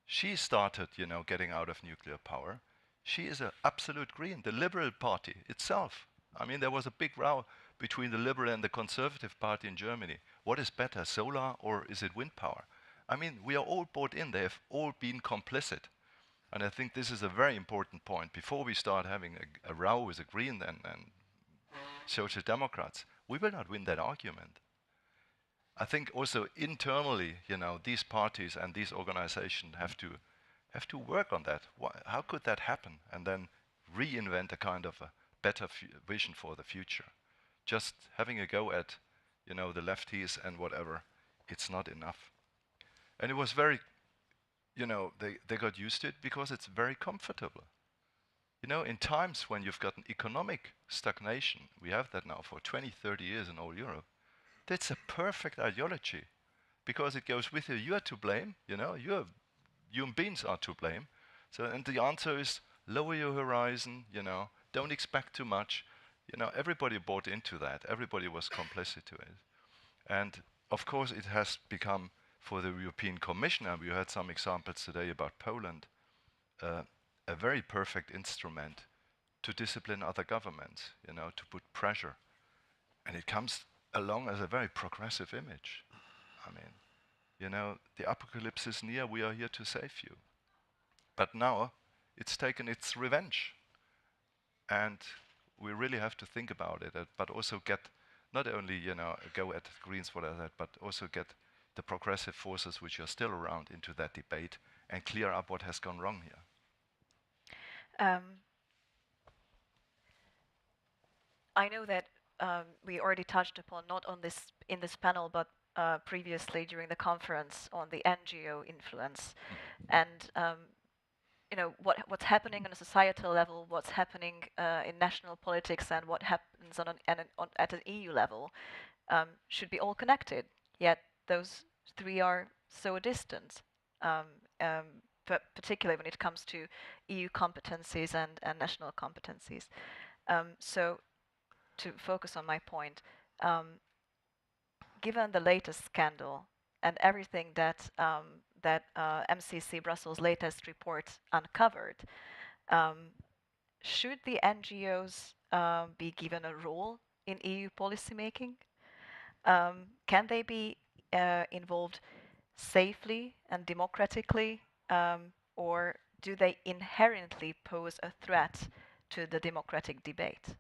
S3: She started, getting out of nuclear power. She is an absolute green. The Liberal Party itself. I mean, there was a big row between the Liberal and the Conservative Party in Germany. What is better, solar or is it wind power? I mean, we are all bought in. They have all been complicit. And I think this is a very important point. Before we start having a row with the Green and Social Democrats, we will not win that argument. I think also internally, these parties and these organizations have to work on that. How could that happen? And then reinvent a kind of a better vision for the future. Just having a go at, the lefties and whatever, it's not enough. And it was very, they got used to it because it's very comfortable. In times when you've got an economic stagnation, we have that now for 20, 30 years in all Europe, that's a perfect ideology because it goes with you. You are to blame, human beings are to blame. So, and the answer is lower your horizon, don't expect too much. Everybody bought into that. Everybody was complicit to it. And of course, it has become, for the European Commission, and we heard some examples today about Poland, a very perfect instrument to discipline other governments, to put pressure. And it comes along as a very progressive image. I mean, the apocalypse is near, we are here to save you. But now it's taken its revenge. And we really have to think about it, but also get, not only, go at the Greens, whatever that, but also get the progressive forces which are still around into that debate and clear up what has gone wrong here.
S1: I know that we already touched upon, not on this in this panel, but previously during the conference on the NGO influence, and what's happening on a societal level, what's happening in national politics, and what happens at an EU level should be all connected. Yet those three are so distant, but particularly when it comes to EU competencies and national competencies. So, to focus on my point, given the latest scandal and everything that MCC Brussels' latest report uncovered, should the NGOs be given a role in EU policymaking? Can they be involved safely and democratically, or do they inherently pose a threat to the democratic debate?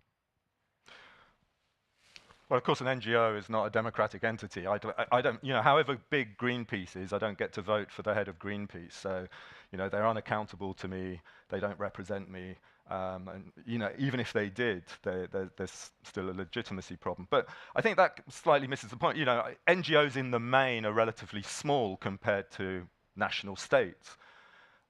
S2: Well, of course, an NGO is not a democratic entity. I don't, however big Greenpeace is, I don't get to vote for the head of Greenpeace. So, they're unaccountable to me. They don't represent me. And, even if they did, there's still a legitimacy problem. But I think that slightly misses the point. NGOs in the main are relatively small compared to national states.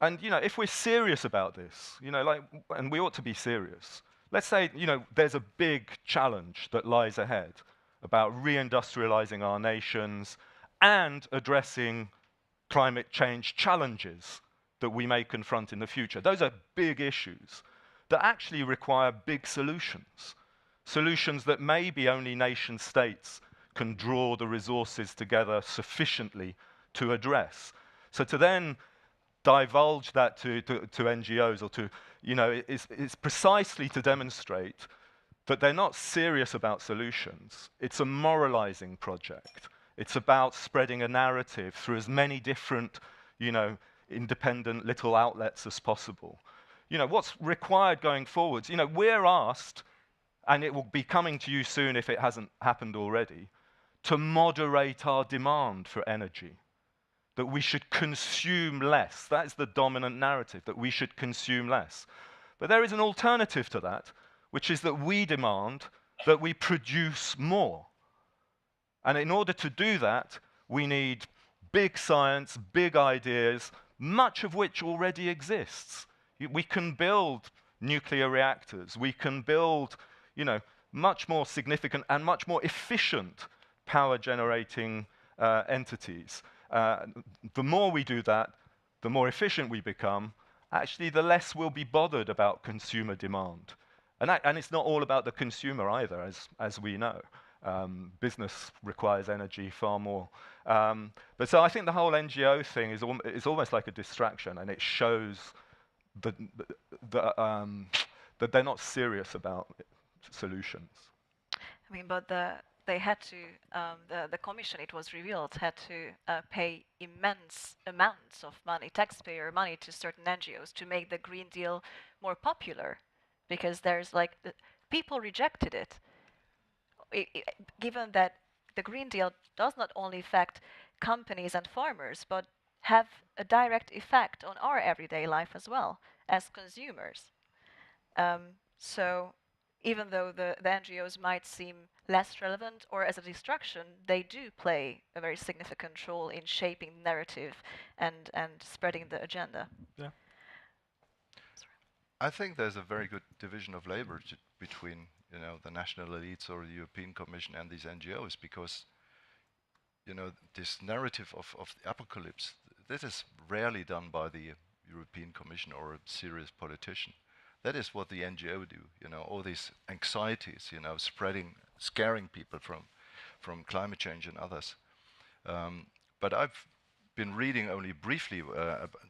S2: And, if we're serious about this, and we ought to be serious, let's say, there's a big challenge that lies ahead about reindustrializing our nations and addressing climate change challenges that we may confront in the future. Those are big issues that actually require big solutions, solutions that maybe only nation states can draw the resources together sufficiently to address. So to then divulge that to NGOs or to, it's precisely to demonstrate that they're not serious about solutions. It's a moralizing project. It's about spreading a narrative through as many different, independent little outlets as possible. What's required going forwards, we're asked, and it will be coming to you soon if it hasn't happened already, to moderate our demand for energy. That we should consume less. That is the dominant narrative, that we should consume less. But there is an alternative to that, which is that we demand that we produce more. And in order to do that, we need big science, big ideas, much of which already exists. We can build nuclear reactors. We can build, much more significant and much more efficient power-generating entities. The more we do that, the more efficient we become. Actually, the less we'll be bothered about consumer demand. And it's not all about the consumer either, as we know. Business requires energy far more. But so I think the whole NGO thing is almost like a distraction, and it shows that that they're not serious about solutions.
S1: I mean, but they had to, the commission, it was revealed, had to pay immense amounts of money, taxpayer money, to certain NGOs to make the Green Deal more popular, because there's like, people rejected it. Given that the Green Deal does not only affect companies and farmers, but have a direct effect on our everyday life as well as consumers. So even though the NGOs might seem less relevant or as a distraction, they do play a very significant role in shaping the narrative and spreading the agenda.
S2: Yeah.
S3: I think there's a very good division of labor between the national elites or the European Commission and these NGOs, because this narrative of the apocalypse, this is rarely done by the European Commission or a serious politician. That is what the NGO do, all these anxieties, spreading, scaring people from climate change and others. But I've been reading only briefly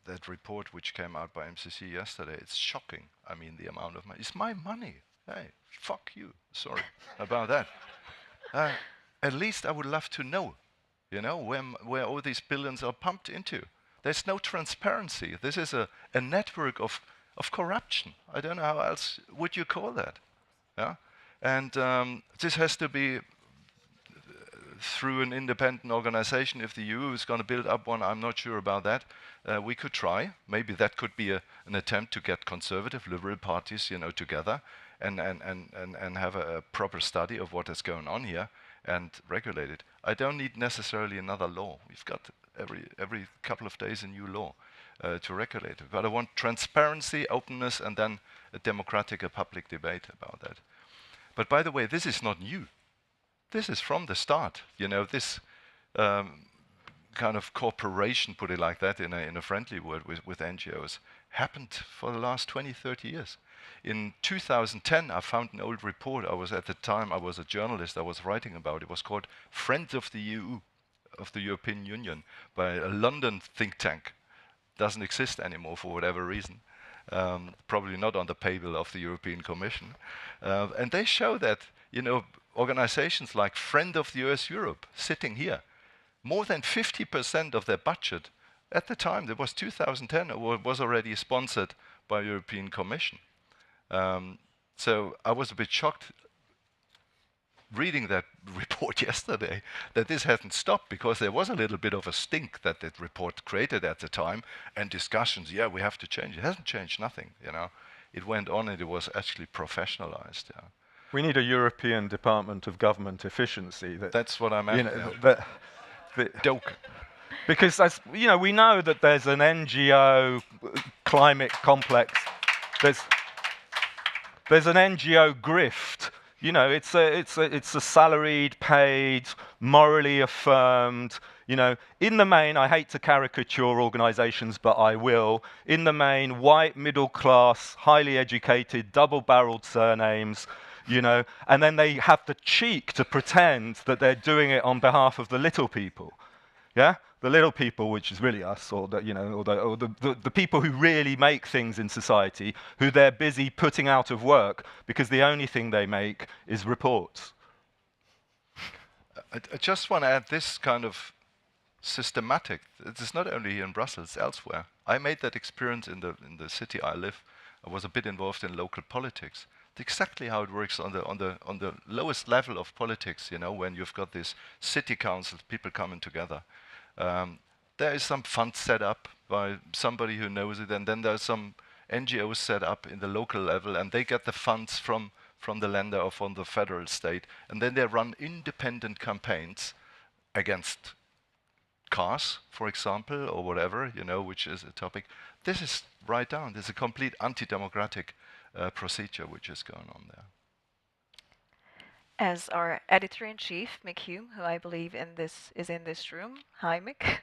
S3: that report which came out by MCC yesterday. It's shocking. I mean, the amount of money. It's my money. Hey, fuck you. Sorry about that. At least I would love to know, where all these billions are pumped into. There's no transparency. This is a network of corruption. I don't know how else would you call that. Yeah? And this has to be through an independent organization. If the EU is going to build up one, I'm not sure about that. We could try. Maybe that could be an attempt to get conservative, liberal parties, together and have a proper study of what is going on here and regulate it. I don't need necessarily another law. We've got every couple of days a new law to regulate it. But I want transparency, openness, and then a democratic, a public debate about that. But by the way, this is not new. This is from the start. This kind of cooperation, put it like that in a friendly word, with NGOs happened for the last 20, 30 years. In 2010, I found an old report. At the time, I was a journalist. I was writing about it. It was called Friends of the EU, of the European Union, by a London think tank. Doesn't exist anymore for whatever reason. Probably not on the paybill of the European Commission. And they show that, organizations like Friend of the US Europe, sitting here, more than 50% of their budget, at the time, that was 2010, was already sponsored by European Commission. So I was a bit shocked reading that report yesterday that this hasn't stopped, because there was a little bit of a stink that report created at the time, and discussions, yeah, we have to change. It hasn't changed nothing, It went on, and it was actually professionalized, yeah.
S2: We need a European Department of Government Efficiency.
S3: That's what I meant.
S2: Doke. Because we know that there's an NGO climate complex. There's an NGO grift. It's a salaried, paid, morally affirmed. In the main, I hate to caricature organizations, but I will. In the main, white, middle class, highly educated, double-barreled surnames. And then they have the cheek to pretend that they're doing it on behalf of the little people. Yeah? The little people, which is really us, or the people who really make things in society, who they're busy putting out of work because the only thing they make is reports.
S3: I just want to add this kind of systematic. It is not only here in Brussels, elsewhere. I made that experience in the city I live. I was a bit involved in local politics. It's exactly how it works on the lowest level of politics. When you've got this city council, people coming together. There is some fund set up by somebody who knows it, and then there's some NGOs set up in the local level, and they get the funds from the lender or from the federal state, and then they run independent campaigns against cars, for example, or whatever, which is a topic. This is right down. There's a complete anti-democratic procedure which is going on there.
S1: As our editor-in-chief, Mick Hume, who I believe is in this room, hi Mick,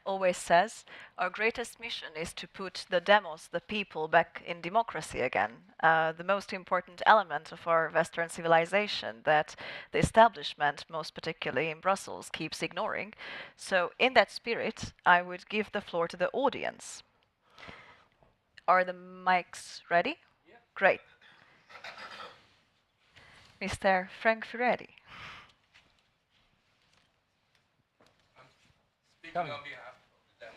S1: always says, our greatest mission is to put the demos, the people, back in democracy again. The most important element of our Western civilization that the establishment, most particularly in Brussels, keeps ignoring. So in that spirit, I would give the floor to the audience. Are the mics ready? Yeah. Great. Mr. Frank Furedi.
S4: Coming.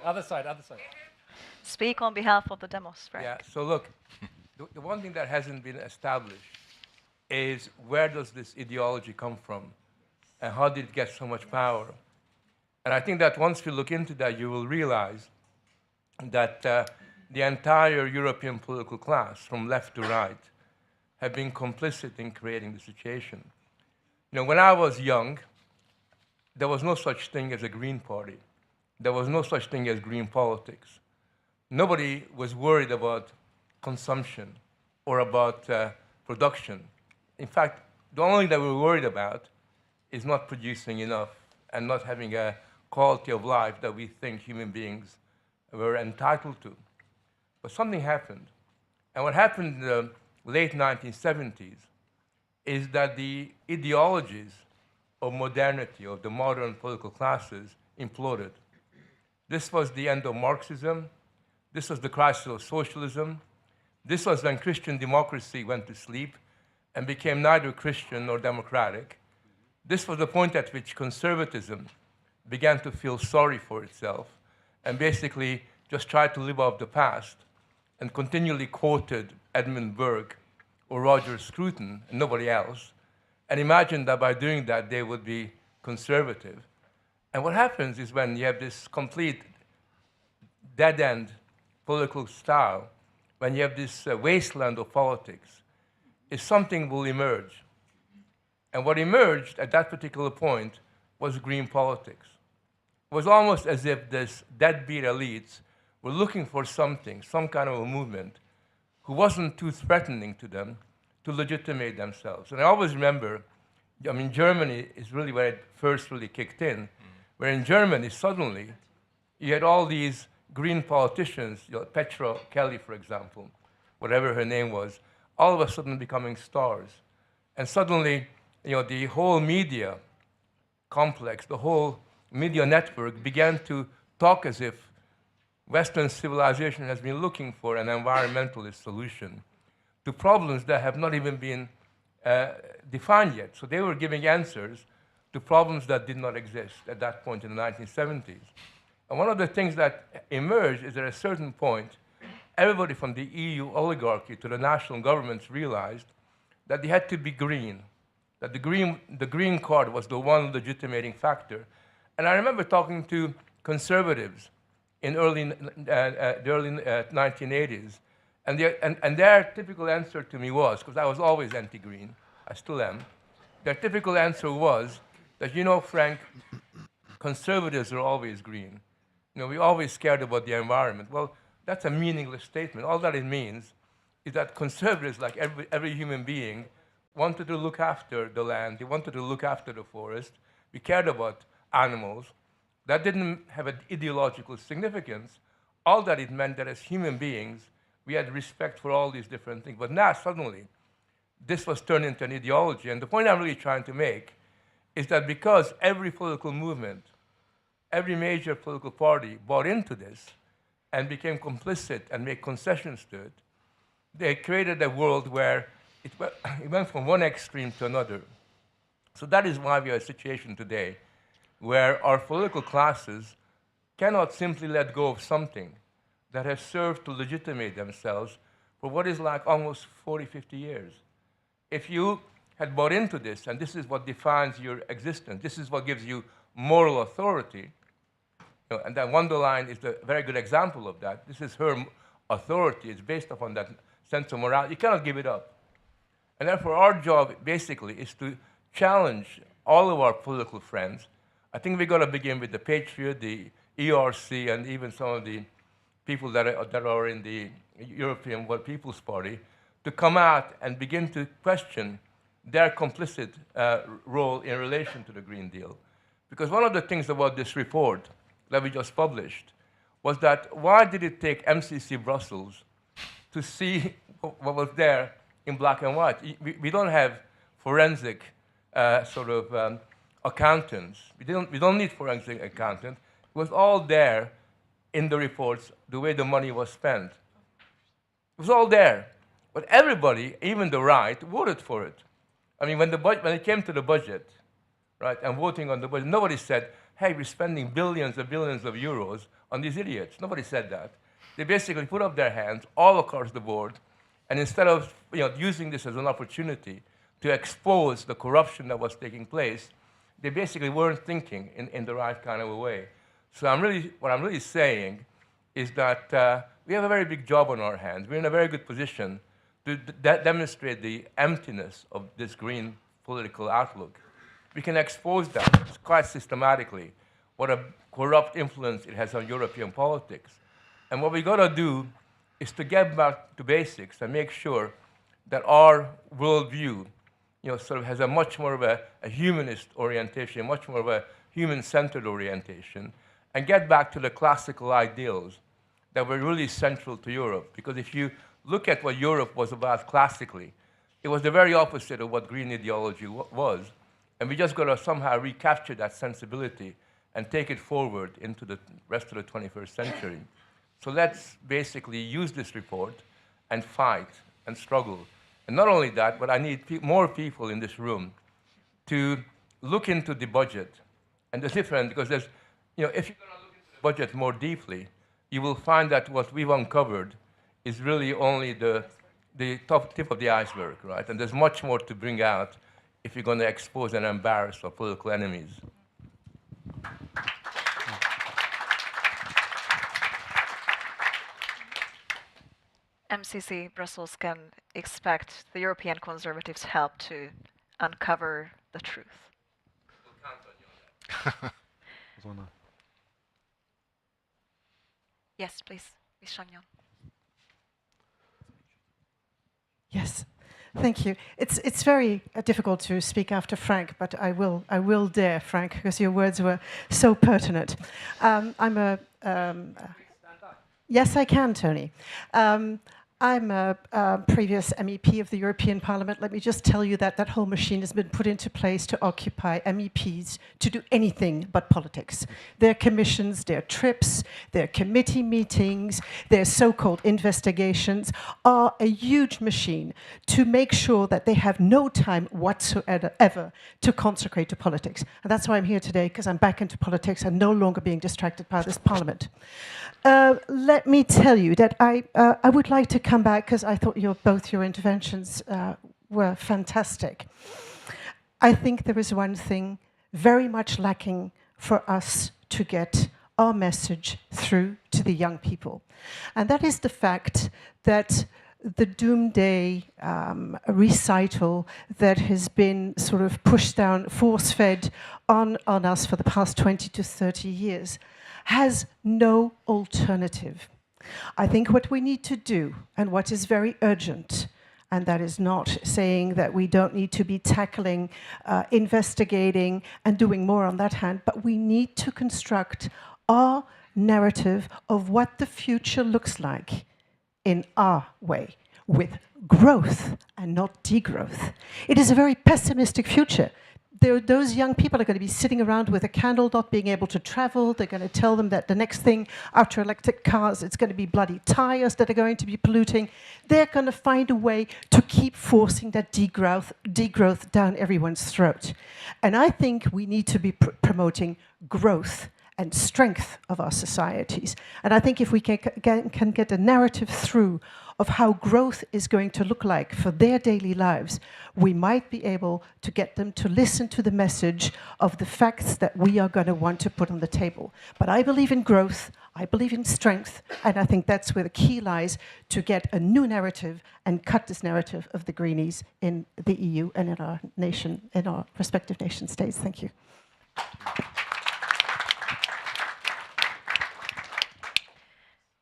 S4: Other side, other side.
S1: Speak on behalf of the demos, Frank.
S4: Yeah, so look, the one thing that hasn't been established is where does this ideology come from and how did it get so much power? And I think that once you look into that, you will realize that the entire European political class, from left to right, have been complicit in creating the situation. You know, when I was young, there was no such thing as a Green Party. There was no such thing as green politics. Nobody was worried about consumption or about production. In fact, the only thing that we were worried about is not producing enough and not having a quality of life that we think human beings were entitled to. But something happened. And what happened in the late 1970s is that the ideologies of modernity, of the modern political classes, imploded. This was the end of Marxism. This was the crisis of socialism. This was when Christian democracy went to sleep and became neither Christian nor democratic. This was the point at which conservatism began to feel sorry for itself and basically just tried to live off the past and continually quoted Edmund Burke or Roger Scruton and nobody else, and imagined that by doing that they would be conservative. And what happens is when you have this complete dead-end political style, when you have this wasteland of politics, is something will emerge. And what emerged at that particular point was green politics. It was almost as if this deadbeat elites were looking for something, some kind of a movement, who wasn't too threatening to them to legitimate themselves. And I always remember, I mean, Germany is really where it first really kicked in, where in Germany, suddenly, you had all these green politicians, you know, Petra Kelly, for example, whatever her name was, all of a sudden becoming stars. And suddenly, you know, the whole media complex, the whole media network began to talk as if Western civilization has been looking for an environmentalist solution to problems that have not even been defined yet. So they were giving answers to problems that did not exist at that point in the 1970s. And one of the things that emerged is at a certain point, everybody from the EU oligarchy to the national governments realized that they had to be green, that the green card was the one legitimating factor. And I remember talking to conservatives in the early 1980s, and their typical answer to me was, because I was always anti-green, I still am, their typical answer was that, you know, Frank, conservatives are always green. You know, we always cared about the environment. Well, that's a meaningless statement. All that it means is that conservatives, like every human being, wanted to look after the land, they wanted to look after the forest, we cared about animals. That didn't have an ideological significance. All that it meant that as human beings, we had respect for all these different things. But now, suddenly, this was turned into an ideology. And the point I'm really trying to make is that because every political movement, every major political party bought into this and became complicit and made concessions to it, they created a world where it went from one extreme to another. So that is why we are in a situation today where our political classes cannot simply let go of something that has served to legitimate themselves for what is like almost 40, 50 years. If you had bought into this, and this is what defines your existence, this is what gives you moral authority, you know, and that von der Leyen is a very good example of that. This is her authority. It's based upon that sense of morality. You cannot give it up. And therefore, our job, basically, is to challenge all of our political friends. I think we've got to begin with the Patriot, the ERC, and even some of the people that are in the European People's Party, to come out and begin to question their complicit role in relation to the Green Deal. Because one of the things about this report that we just published was that why did it take MCC Brussels to see what was there in black and white? We don't have forensic accountants. We don't need forensic accountants. It was all there in the reports, the way the money was spent. It was all there. But everybody, even the right, voted for it. I mean, when it came to the budget, right, and voting on the budget, nobody said, hey, we're spending billions and billions of euros on these idiots. Nobody said that. They basically put up their hands all across the board, and instead of using this as an opportunity to expose the corruption that was taking place, they basically weren't thinking in the right kind of a way. So what I'm really saying is that we have a very big job on our hands. We're in a very good position to demonstrate the emptiness of this green political outlook. We can expose that quite systematically, what a corrupt influence it has on European politics. And what we got to do is to get back to basics and make sure that our worldview has a much more of a humanist orientation, much more of a human-centered orientation, and get back to the classical ideals that were really central to Europe. Because if you look at what Europe was about classically, it was the very opposite of what green ideology was. And we just got to somehow recapture that sensibility and take it forward into the rest of the 21st century. So let's basically use this report and fight and struggle. And not only that, but I need more people in this room to look into the budget and the different, because there's, if you're going to look into the budget more deeply, you will find that what we've uncovered is really only the top tip of the iceberg, right? And there's much more to bring out if you're going to expose and embarrass our political enemies.
S1: MCC Brussels can expect the European Conservatives' help to uncover the truth.
S4: We'll count on you on that.
S1: Yes, please, Ms. Chagnon.
S5: Yes, thank you. It's very difficult to speak after Frank, but I will dare, Frank, because your words were so pertinent. Yes, I can, Tony. I'm a previous MEP of the European Parliament. Let me just tell you that that whole machine has been put into place to occupy MEPs to do anything but politics. Their commissions, their trips, their committee meetings, their so-called investigations are a huge machine to make sure that they have no time whatsoever to consecrate to politics. And that's why I'm here today, because I'm back into politics and no longer being distracted by this Parliament. Let me tell you that I would like to come back, because I thought both your interventions were fantastic. I think there is one thing very much lacking for us to get our message through to the young people. And that is the fact that the doomsday recital that has been sort of pushed down, force-fed on us for the past 20 to 30 years has no alternative. I think what we need to do, and what is very urgent, and that is not saying that we don't need to be tackling, investigating, and doing more on that hand, but we need to construct our narrative of what the future looks like in our way, with growth and not degrowth. It is a very pessimistic future. Those young people are going to be sitting around with a candle, not being able to travel. They're going to tell them that the next thing after electric cars, it's going to be bloody tires that are going to be polluting. They're going to find a way to keep forcing that degrowth down everyone's throat. And I think we need to be promoting growth and strength of our societies. And I think if we can get a narrative through of how growth is going to look like for their daily lives, we might be able to get them to listen to the message of the facts that we are going to want to put on the table. But I believe in growth, I believe in strength, and I think that's where the key lies to get a new narrative and cut this narrative of the Greenies in the EU and in our nation, in our respective nation states. Thank you.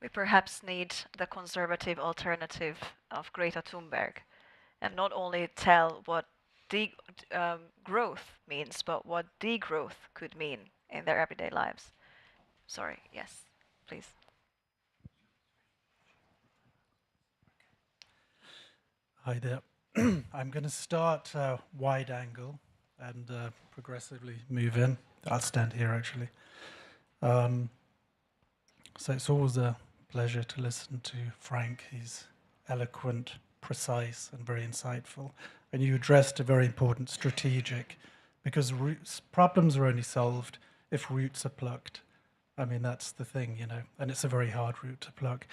S1: We perhaps need the conservative alternative of Greta Thunberg, and not only tell what growth means, but what degrowth could mean in their everyday lives. Sorry, yes, please.
S6: Hi there. I'm going to start wide angle and progressively move in. I'll stand here actually. So it's always a pleasure to listen to Frank. He's eloquent, precise, and very insightful. And you addressed a very important strategic, because problems are only solved if roots are plucked. I mean, that's the thing, you know, and it's a very hard root to pluck.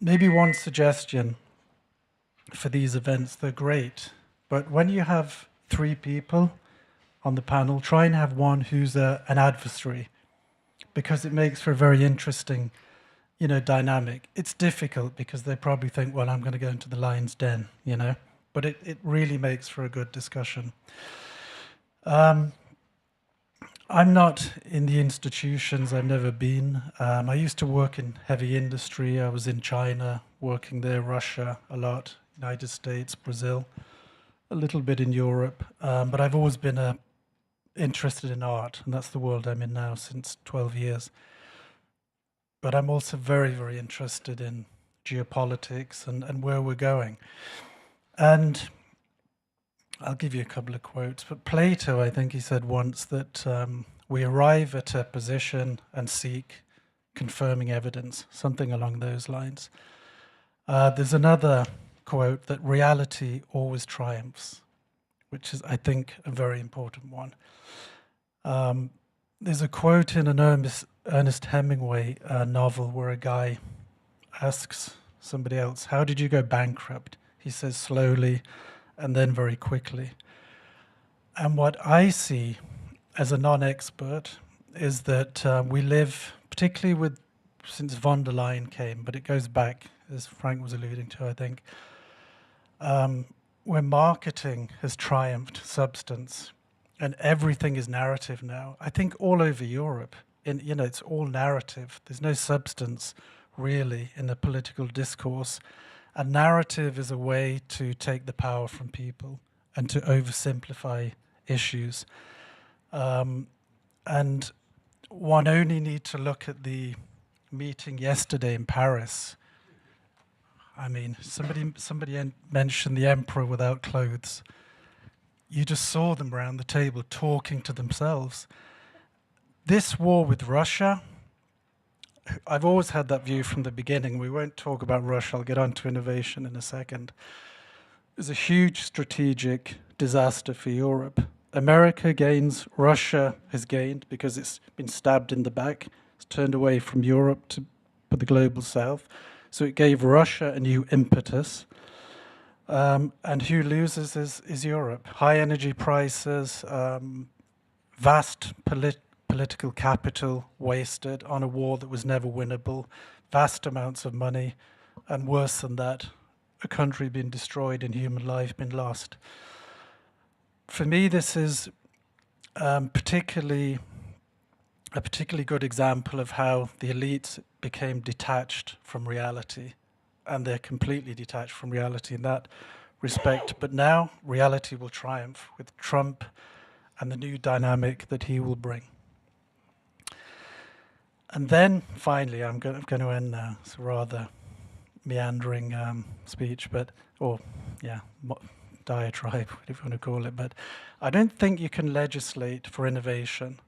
S6: Maybe one suggestion for these events, they're great, but when you have 3 people on the panel, try and have one who's an adversary, because it makes for a very interesting, you know, dynamic. It's difficult because they probably think, well, I'm going to go into the lion's den, you know, but it really makes for a good discussion. I'm not in the institutions, I've never been. I used to work in heavy industry. I was in China, working there, Russia a lot, United States, Brazil, a little bit in Europe. But I've always been interested in art, and that's the world I'm in now since 12 years. But I'm also very, very interested in geopolitics and where we're going. And I'll give you a couple of quotes, but Plato, I think he said once that we arrive at a position and seek confirming evidence, something along those lines. There's another quote that reality always triumphs, which is, I think, a very important one. There's a quote in an Ernest Hemingway novel where a guy asks somebody else, how did you go bankrupt? He says slowly and then very quickly. And what I see as a non-expert is that we live, particularly since von der Leyen came, but it goes back, as Frank was alluding to, I think, where marketing has triumphed substance. And everything is narrative now. I think all over Europe, you know, it's all narrative. There's no substance, really, in the political discourse. A narrative is a way to take the power from people and to oversimplify issues. And one only need to look at the meeting yesterday in Paris. I mean, somebody mentioned the emperor without clothes. You just saw them around the table talking to themselves. This war with Russia, I've always had that view from the beginning. We won't talk about Russia. I'll get on to innovation in a second. It's a huge strategic disaster for Europe. America gains, Russia has gained because it's been stabbed in the back. It's turned away from Europe for the global south. So it gave Russia a new impetus. And who loses is Europe. High energy prices, vast political capital wasted on a war that was never winnable, vast amounts of money, and worse than that, a country being destroyed and human life being lost. For me, this is a particularly good example of how the elites became detached from reality. And they're completely detached from reality in that respect. But now reality will triumph with Trump and the new dynamic that he will bring. And then finally, I'm going to end now. It's a rather meandering speech, diatribe, whatever you want to call it. But I don't think you can legislate for innovation.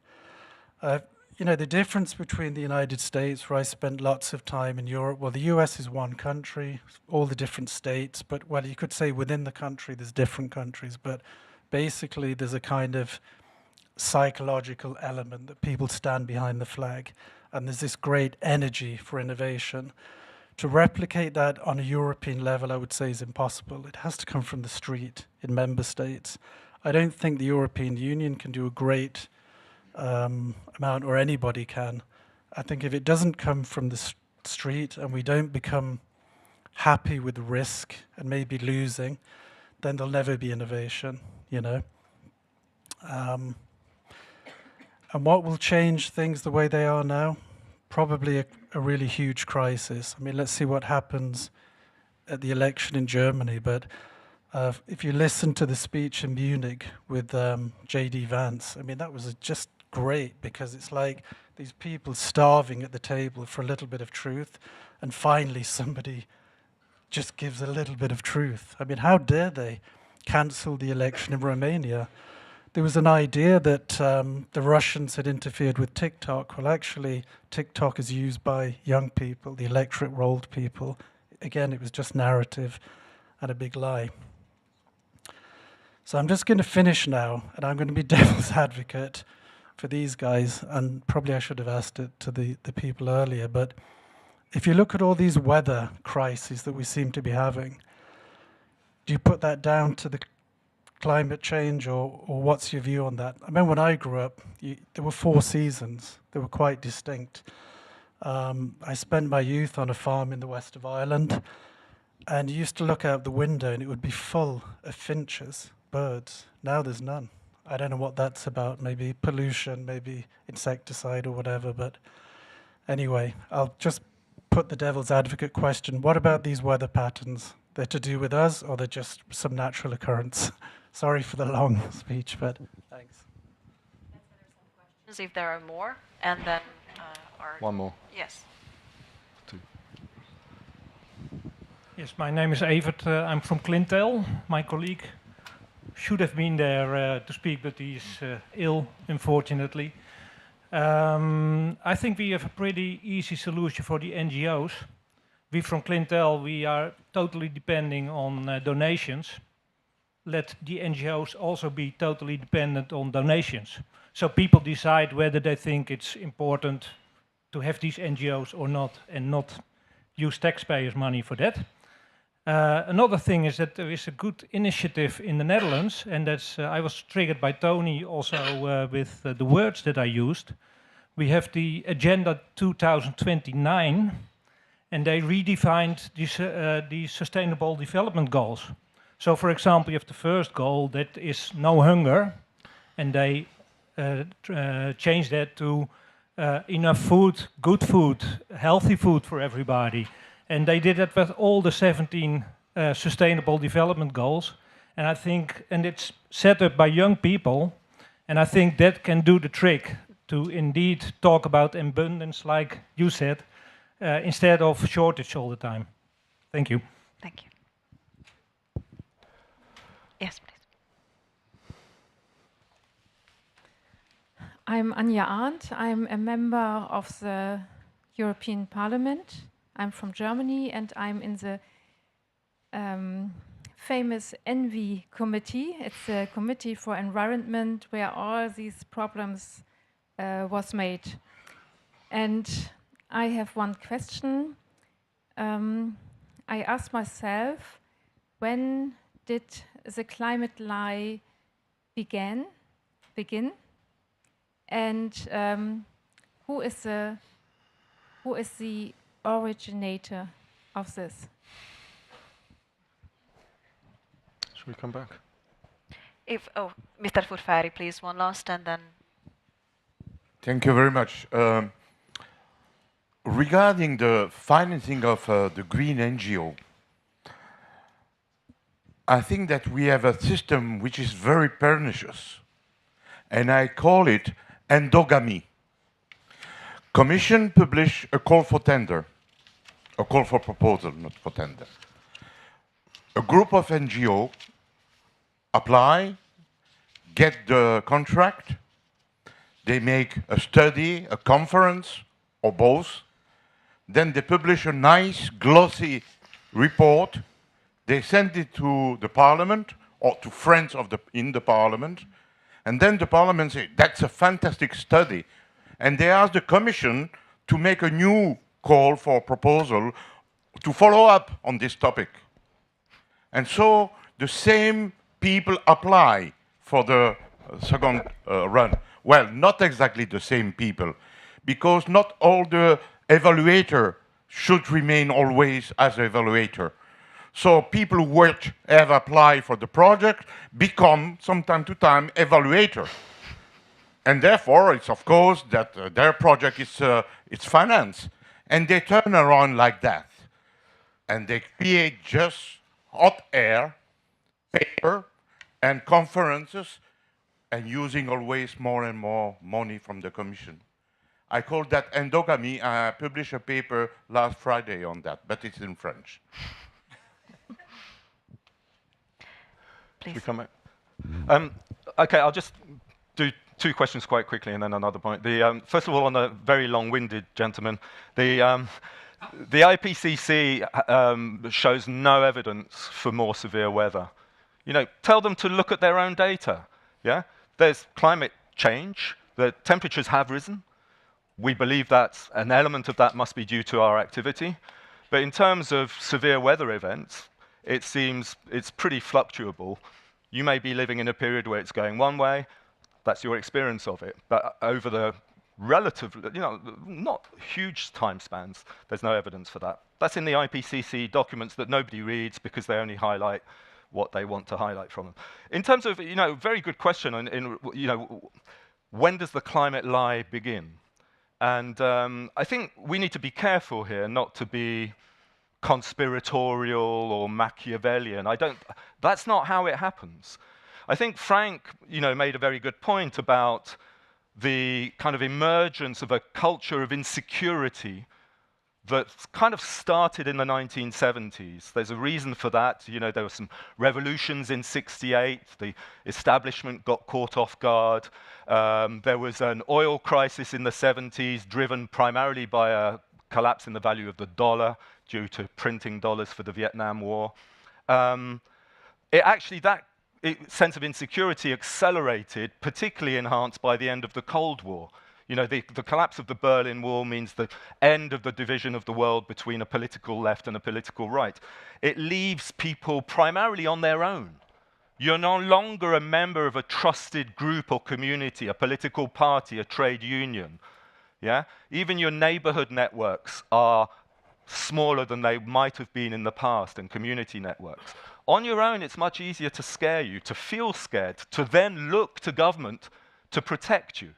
S6: You know, the difference between the United States, where I spent lots of time in Europe, well, the US is one country, all the different states, but, well, you could say within the country there's different countries, but basically there's a kind of psychological element that people stand behind the flag, and there's this great energy for innovation. To replicate that on a European level, I would say, is impossible. It has to come from the street in member states. I don't think the European Union can do a great amount, or anybody can. I think if it doesn't come from the street and we don't become happy with risk and maybe losing, then there'll never be innovation, you know. And what will change things the way they are now? Probably a really huge crisis. I mean, let's see what happens at the election in Germany, but If you listen to the speech in Munich with J.D. Vance, I mean, that was just great, because it's like these people starving at the table for a little bit of truth, and finally somebody just gives a little bit of truth. I mean, how dare they cancel the election in Romania? There was an idea that the Russians had interfered with TikTok. Well, actually, TikTok is used by young people, the electorate rolled people. Again, it was just narrative and a big lie. So I'm just going to finish now, and I'm going to be devil's advocate for these guys, and probably I should have asked it to the people earlier, but if you look at all these weather crises that we seem to be having, do you put that down to the climate change, or what's your view on that? I remember when I grew up, there were 4 seasons. They were quite distinct. I spent my youth on a farm in the west of Ireland, and you used to look out the window and it would be full of finches, birds. Now there's none. I don't know what that's about, maybe pollution, maybe insecticide or whatever, but anyway, I'll just put the devil's advocate question. What about these weather patterns? They're to do with us, or they're just some natural occurrence? Sorry for the long speech, but thanks.
S1: If there are more, and then
S2: One more.
S1: Yes.
S2: 2.
S7: Yes, my name is Evert. I'm from Clintel. My colleague should have been there to speak, but he's ill, unfortunately. I think we have a pretty easy solution for the NGOs. We from Clintel, we are totally depending on donations. Let the NGOs also be totally dependent on donations. So people decide whether they think it's important to have these NGOs or not, and not use taxpayers' money for that. Another thing is that there is a good initiative in the Netherlands, and that's I was triggered by Tony also with the words that I used. We have the Agenda 2029, and they redefined the Sustainable Development Goals. So, for example, you have the first goal, that is no hunger, and they changed that to enough food, good food, healthy food for everybody. And they did that with all the 17 Sustainable Development Goals. And I think, and it's set up by young people, and I think that can do the trick to indeed talk about abundance, like you said, instead of shortage all the time. Thank you.
S1: Thank you. Yes, please.
S8: I'm Anja Arndt. I'm a member of the European Parliament. I'm from Germany, and I'm in the famous ENVI committee. It's a committee for environment where all these problems was made. And I have one question. I asked myself, when did the climate lie begin? And who is the originator of this?
S2: Should we come back?
S1: Mr. Furfari, please, one last, and then.
S9: Thank you very much. Regarding the financing of the green NGO, I think that we have a system which is very pernicious, and I call it endogamy. Commission publish a call for tender, a call for proposal, not for tender. A group of NGO apply, get the contract, they make a study, a conference, or both. Then they publish a nice, glossy report. They send it to the parliament or to friends in the parliament. And then the parliament says, that's a fantastic study. And they ask the commission to make a new call for proposal to follow up on this topic. And so the same people apply for the second run. Well, not exactly the same people, because not all the evaluator should remain always as evaluator. So people who have applied for the project become, from time to time, evaluator. And therefore, it's of course that their project is it's financed. And they turn around like that. And they create just hot air paper and conferences and using always more and more money from the Commission. I call that endogamy. I published a paper last Friday on that, but it's in French.
S1: Please.
S2: We come back. Okay, I'll just do two questions quite quickly and then another point. First of all, on the very long-winded gentleman, the IPCC shows no evidence for more severe weather. You know, tell them to look at their own data. Yeah, there's climate change. The temperatures have risen. We believe that an element of that must be due to our activity. But in terms of severe weather events, it seems it's pretty fluctuable. You may be living in a period where it's going one way, that's your experience of it. But over the relatively, you know, not huge time spans, there's no evidence for that. That's in the IPCC documents that nobody reads because they only highlight what they want to highlight from them. In terms of, you know, very good question, you know, when does the climate lie begin? And I think we need to be careful here not to be conspiratorial or Machiavellian. That's not how it happens. I think Frank, you know, made a very good point about the kind of emergence of a culture of insecurity that kind of started in the 1970s. There's a reason for that. You know, there were some revolutions in '68. The establishment got caught off guard. There was an oil crisis in the '70s, driven primarily by a collapse in the value of the dollar due to printing dollars for the Vietnam War. That sense of insecurity accelerated, particularly enhanced by the end of the Cold War. You know, the collapse of the Berlin Wall means the end of the division of the world between a political left and a political right. It leaves people primarily on their own. You're no longer a member of a trusted group or community, a political party, a trade union. Yeah? Even your neighborhood networks are smaller than they might have been in the past, and community networks. On your own, it's much easier to scare you, to feel scared, to then look to government to protect you.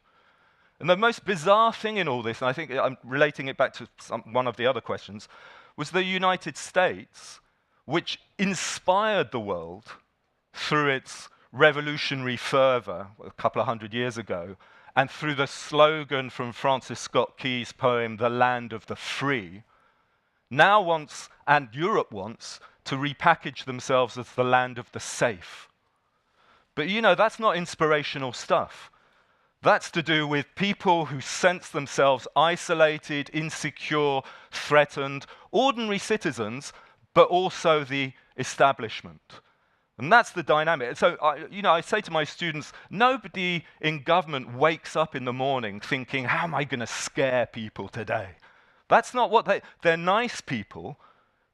S2: And the most bizarre thing in all this, and I think I'm relating it back to one of the other questions, was the United States, which inspired the world through its revolutionary fervor a couple of hundred years ago, and through the slogan from Francis Scott Key's poem, "The Land of the Free," now wants, and Europe wants, to repackage themselves as the land of the safe. But you know, that's not inspirational stuff. That's to do with people who sense themselves isolated, insecure, threatened, ordinary citizens, but also the establishment. And that's the dynamic. So, I say to my students, nobody in government wakes up in the morning thinking, how am I going to scare people today? That's not what they're nice people.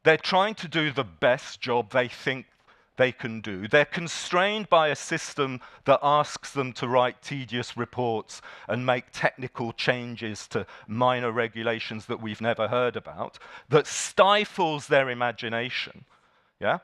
S2: They're trying to do the best job they think they can do. They're constrained by a system that asks them to write tedious reports and make technical changes to minor regulations that we've never heard about, that stifles their imagination. Yeah?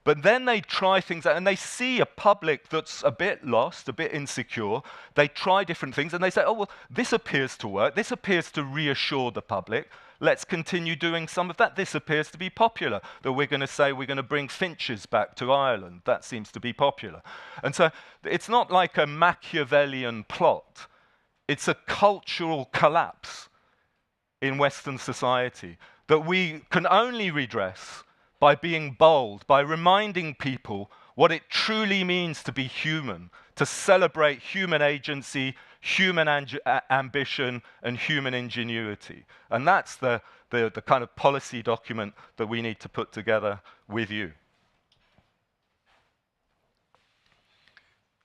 S2: But then they try things out, and they see a public that's a bit lost, a bit insecure. They try different things, and they say, oh, well, this appears to work. This appears to reassure the public. Let's continue doing some of that. This appears to be popular, that we're going to say we're going to bring finches back to Ireland. That seems to be popular. And so it's not like a Machiavellian plot. It's a cultural collapse in Western society that we can only redress by being bold, by reminding people what it truly means to be human, to celebrate human agency, human ambition, and human ingenuity. And that's the kind of policy document that we need to put together with you.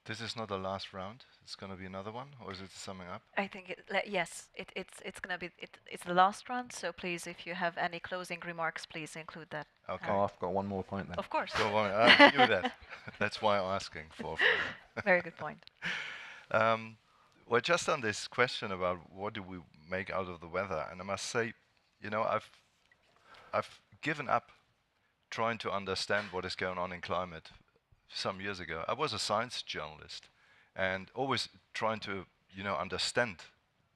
S3: This is not the last round. It's going to be another one, or is it summing up?
S1: I think yes, it's gonna be it's the last round. So please, if you have any closing remarks, please include that.
S3: Okay.
S2: Oh, I've got one more point then.
S1: Of course.
S3: Go on. I knew that. That's why I'm asking for.
S1: Very good point.
S3: Well, just on this question about what do we make out of the weather, and I must say, you know, I've given up trying to understand what is going on in climate some years ago. I was a science journalist and always trying to, you know, understand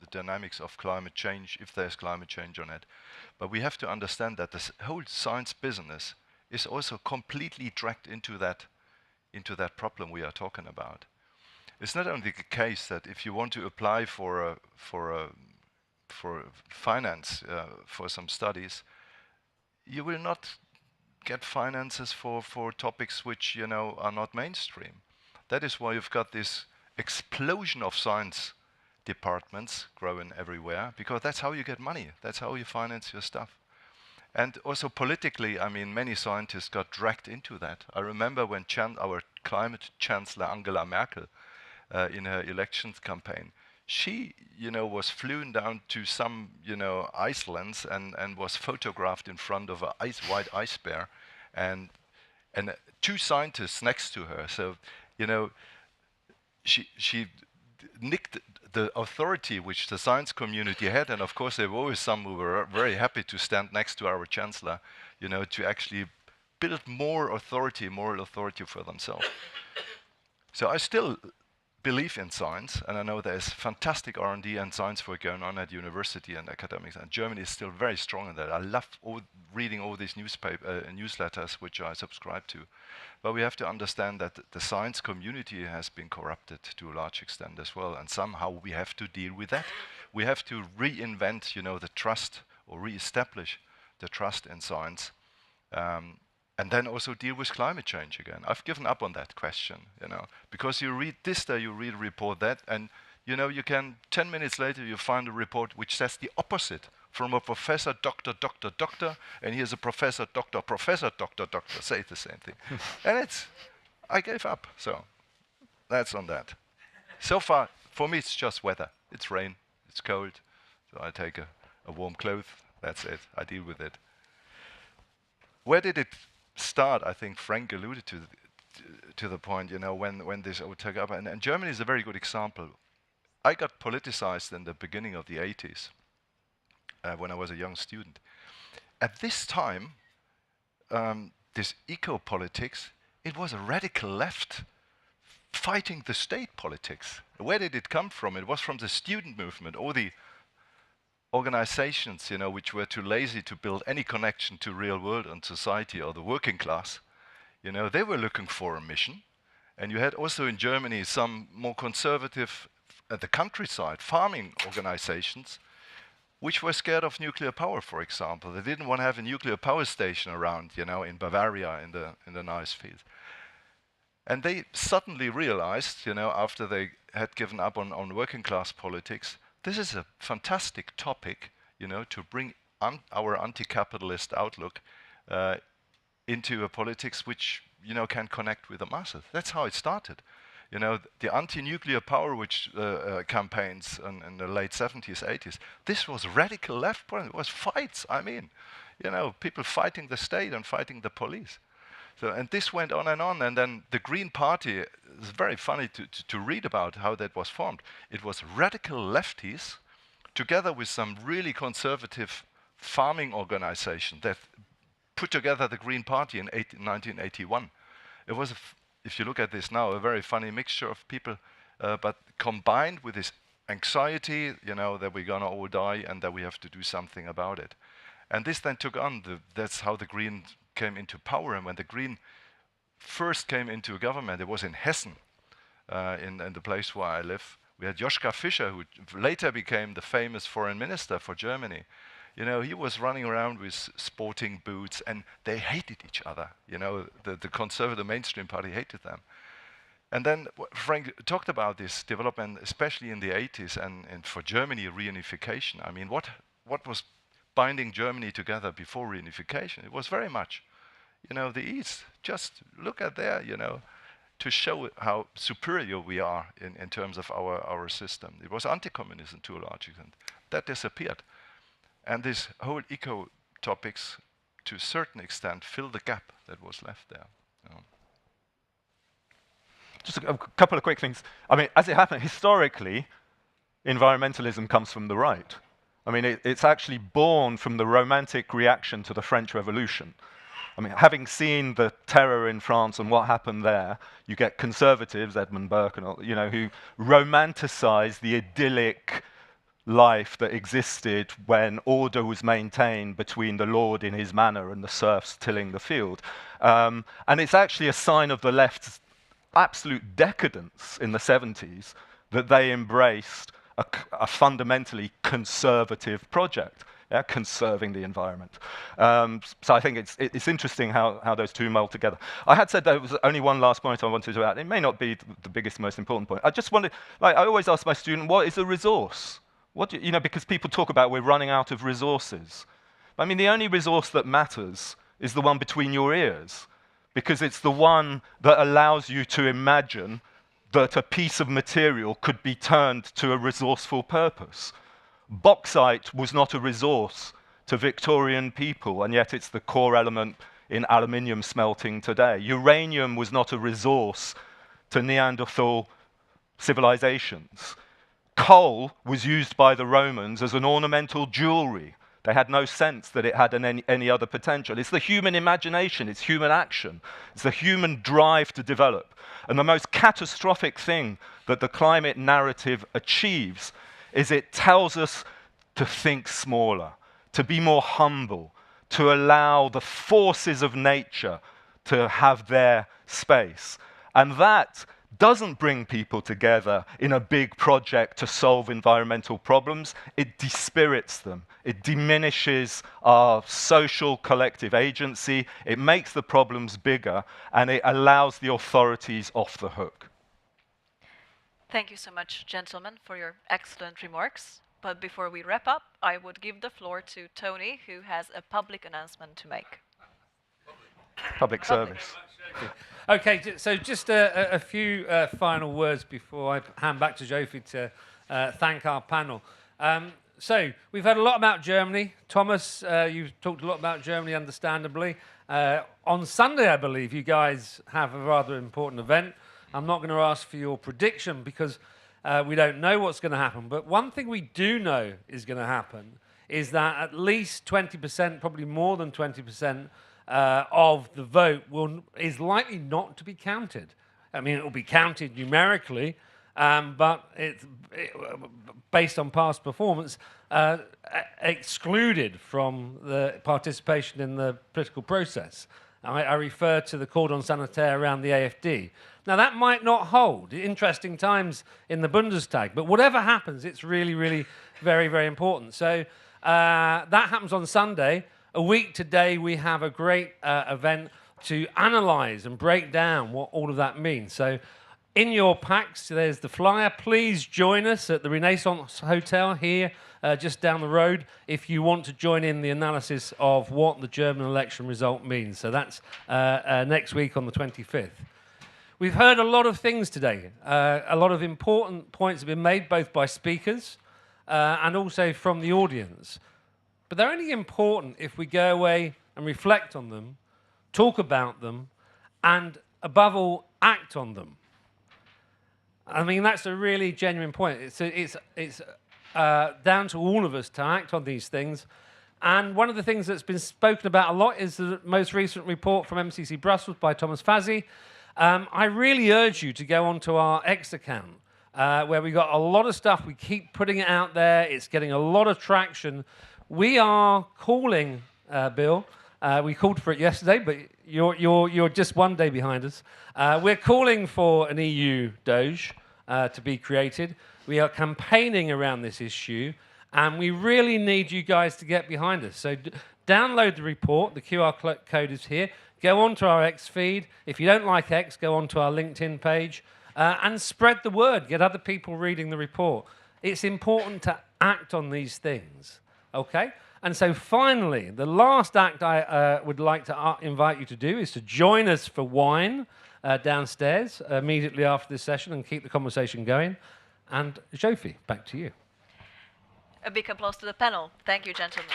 S3: the dynamics of climate change, if there's climate change or not. But we have to understand that this whole science business is also completely dragged into that, into that problem we are talking about. It's not only the case that if you want to apply for finance for some studies, you will not get finances for topics which are not mainstream. That is why you've got this explosion of science departments growing everywhere, because that's how you get money. That's how you finance your stuff. And also politically, I mean, many scientists got dragged into that. I remember when our climate chancellor Angela Merkel, in her elections campaign, she, was flown down to some, Icelands and was photographed in front of a white ice bear, and two scientists next to her. So, she nicked the authority which the science community had, and of course there were always some who were very happy to stand next to our chancellor, to actually build moral authority for themselves. So I still believe in science, and I know there's fantastic R&D and science work going on at university and academics, and Germany is still very strong in that. I love reading all these newsletters which I subscribe to. But we have to understand that the science community has been corrupted to a large extent as well, and somehow we have to deal with that. We have to reinvent, the trust, or re-establish the trust in science, and then also deal with climate change again. I've given up on that question, because you read this day, you read a report that, and you can 10 minutes later you find a report which says the opposite from a professor, doctor, and here's a professor, doctor, say the same thing. And I gave up, so that's on that. So far, for me, it's just weather. It's rain, it's cold, so I take a warm cloth, that's it, I deal with it. Where did it start? I think Frank alluded to the point, when this all took up, and Germany is a very good example. I got politicized in the beginning of the 80s, when I was a young student. At this time, this eco-politics, it was a radical left fighting the state politics. Where did it come from? It was from the student movement, all the organizations, which were too lazy to build any connection to real world and society or the working class. They were looking for a mission. And you had also in Germany some more conservative, at the countryside, farming organizations, which were scared of nuclear power, for example. They didn't want to have a nuclear power station around, in Bavaria, in the nice fields. And they suddenly realized, after they had given up on working class politics, this is a fantastic topic, to bring our anti-capitalist outlook into a politics which, can connect with the masses. That's how it started. The anti-nuclear power which campaigns in the late 70s, 80s, this was radical left point. It was fights, people fighting the state and fighting the police. So, and this went on, and then the Green Party, it's very funny to read about how that was formed. It was radical lefties, together with some really conservative farming organization that put together the Green Party in 1981. It was, if you look at this now, a very funny mixture of people, but combined with this anxiety, that we're gonna all die and that we have to do something about it. And this then took on, that's how the Green came into power. And when the Green first came into government, it was in Hessen, in the place where I live. We had Joschka Fischer, who later became the famous foreign minister for Germany. He was running around with sporting boots, and they hated each other. The conservative mainstream party hated them. And then Frank talked about this development, especially in the 80s, and for Germany, reunification. I mean, what was binding Germany together before reunification? It was very much, the East. Just look at there, to show how superior we are in terms of our system. It was anti-communism to a large extent. That disappeared. And this whole eco topics, to a certain extent, fill the gap that was left there.
S2: Just a couple of quick things. I mean, as it happened, historically, environmentalism comes from the right. I mean, it's actually born from the romantic reaction to the French Revolution. I mean, having seen the terror in France and what happened there, you get conservatives, Edmund Burke and all, who romanticize the idyllic life that existed when order was maintained between the lord in his manor and the serfs tilling the field. And it's actually a sign of the left's absolute decadence in the 70s that they embraced a fundamentally conservative project, conserving the environment. So I think it's interesting how those two meld together. I had said there was only one last point I wanted to add. It may not be the biggest, most important point. I just wanted, like I always ask my student, what is a resource? What do you know, because people talk about we're running out of resources. I mean, the only resource that matters is the one between your ears, because it's the one that allows you to imagine that a piece of material could be turned to a resourceful purpose. Bauxite was not a resource to Victorian people, and yet it's the core element in aluminium smelting today. Uranium was not a resource to Neanderthal civilizations. Coal was used by the Romans as an ornamental jewelry. They had no sense that it had any other potential. It's the human imagination, it's human action, it's the human drive to develop. And the most catastrophic thing that the climate narrative achieves is it tells us to think smaller, to be more humble, to allow the forces of nature to have their space. And that doesn't bring people together in a big project to solve environmental problems. It dispirits them. It diminishes our social collective agency. It makes the problems bigger, and it allows the authorities off the hook.
S1: Thank you so much, gentlemen, for your excellent remarks. But before we wrap up, I would give the floor to Tony, who has a public announcement to make.
S2: Public service.
S10: Okay, so just a few final words before I hand back to Jofi to thank our panel. So we've heard a lot about Germany. Thomas, you've talked a lot about Germany, understandably. On Sunday, I believe, you guys have a rather important event. I'm not going to ask for your prediction because we don't know what's going to happen. But one thing we do know is going to happen is that at least 20%, probably more than 20%, of the vote is likely not to be counted. I mean, it will be counted numerically, but it's based on past performance, excluded from the participation in the political process. I refer to the cordon sanitaire around the AfD. Now, that might not hold. Interesting times in the Bundestag, but whatever happens, it's really, really very, very important. So that happens on Sunday. A week today, we have a great event to analyse and break down what all of that means. So in your packs, there's the flyer. Please join us at the Renaissance Hotel here, just down the road, if you want to join in the analysis of what the German election result means. So that's next week on the 25th. We've heard a lot of things today. A lot of important points have been made, both by speakers and also from the audience. But they're only important if we go away and reflect on them, talk about them, and above all, act on them. I mean, that's a really genuine point. It's down to all of us to act on these things. And one of the things that's been spoken about a lot is the most recent report from MCC Brussels by Thomas Fazzi. I really urge you to go onto our X account, where we got a lot of stuff. We keep putting it out there. It's getting a lot of traction. We are calling, Bill, we called for it yesterday, but you're just one day behind us. We're calling for an EU Doge to be created. We are campaigning around this issue, and we really need you guys to get behind us. So download the report. The QR code is here. Go onto our X feed. If you don't like X, go onto our LinkedIn page and spread the word. Get other people reading the report. It's important to act on these things. Okay? And so finally, the last act I would like to invite you to do is to join us for wine downstairs immediately after this session and keep the conversation going. And Jofi, back to you.
S1: A big applause to the panel. Thank you, gentlemen.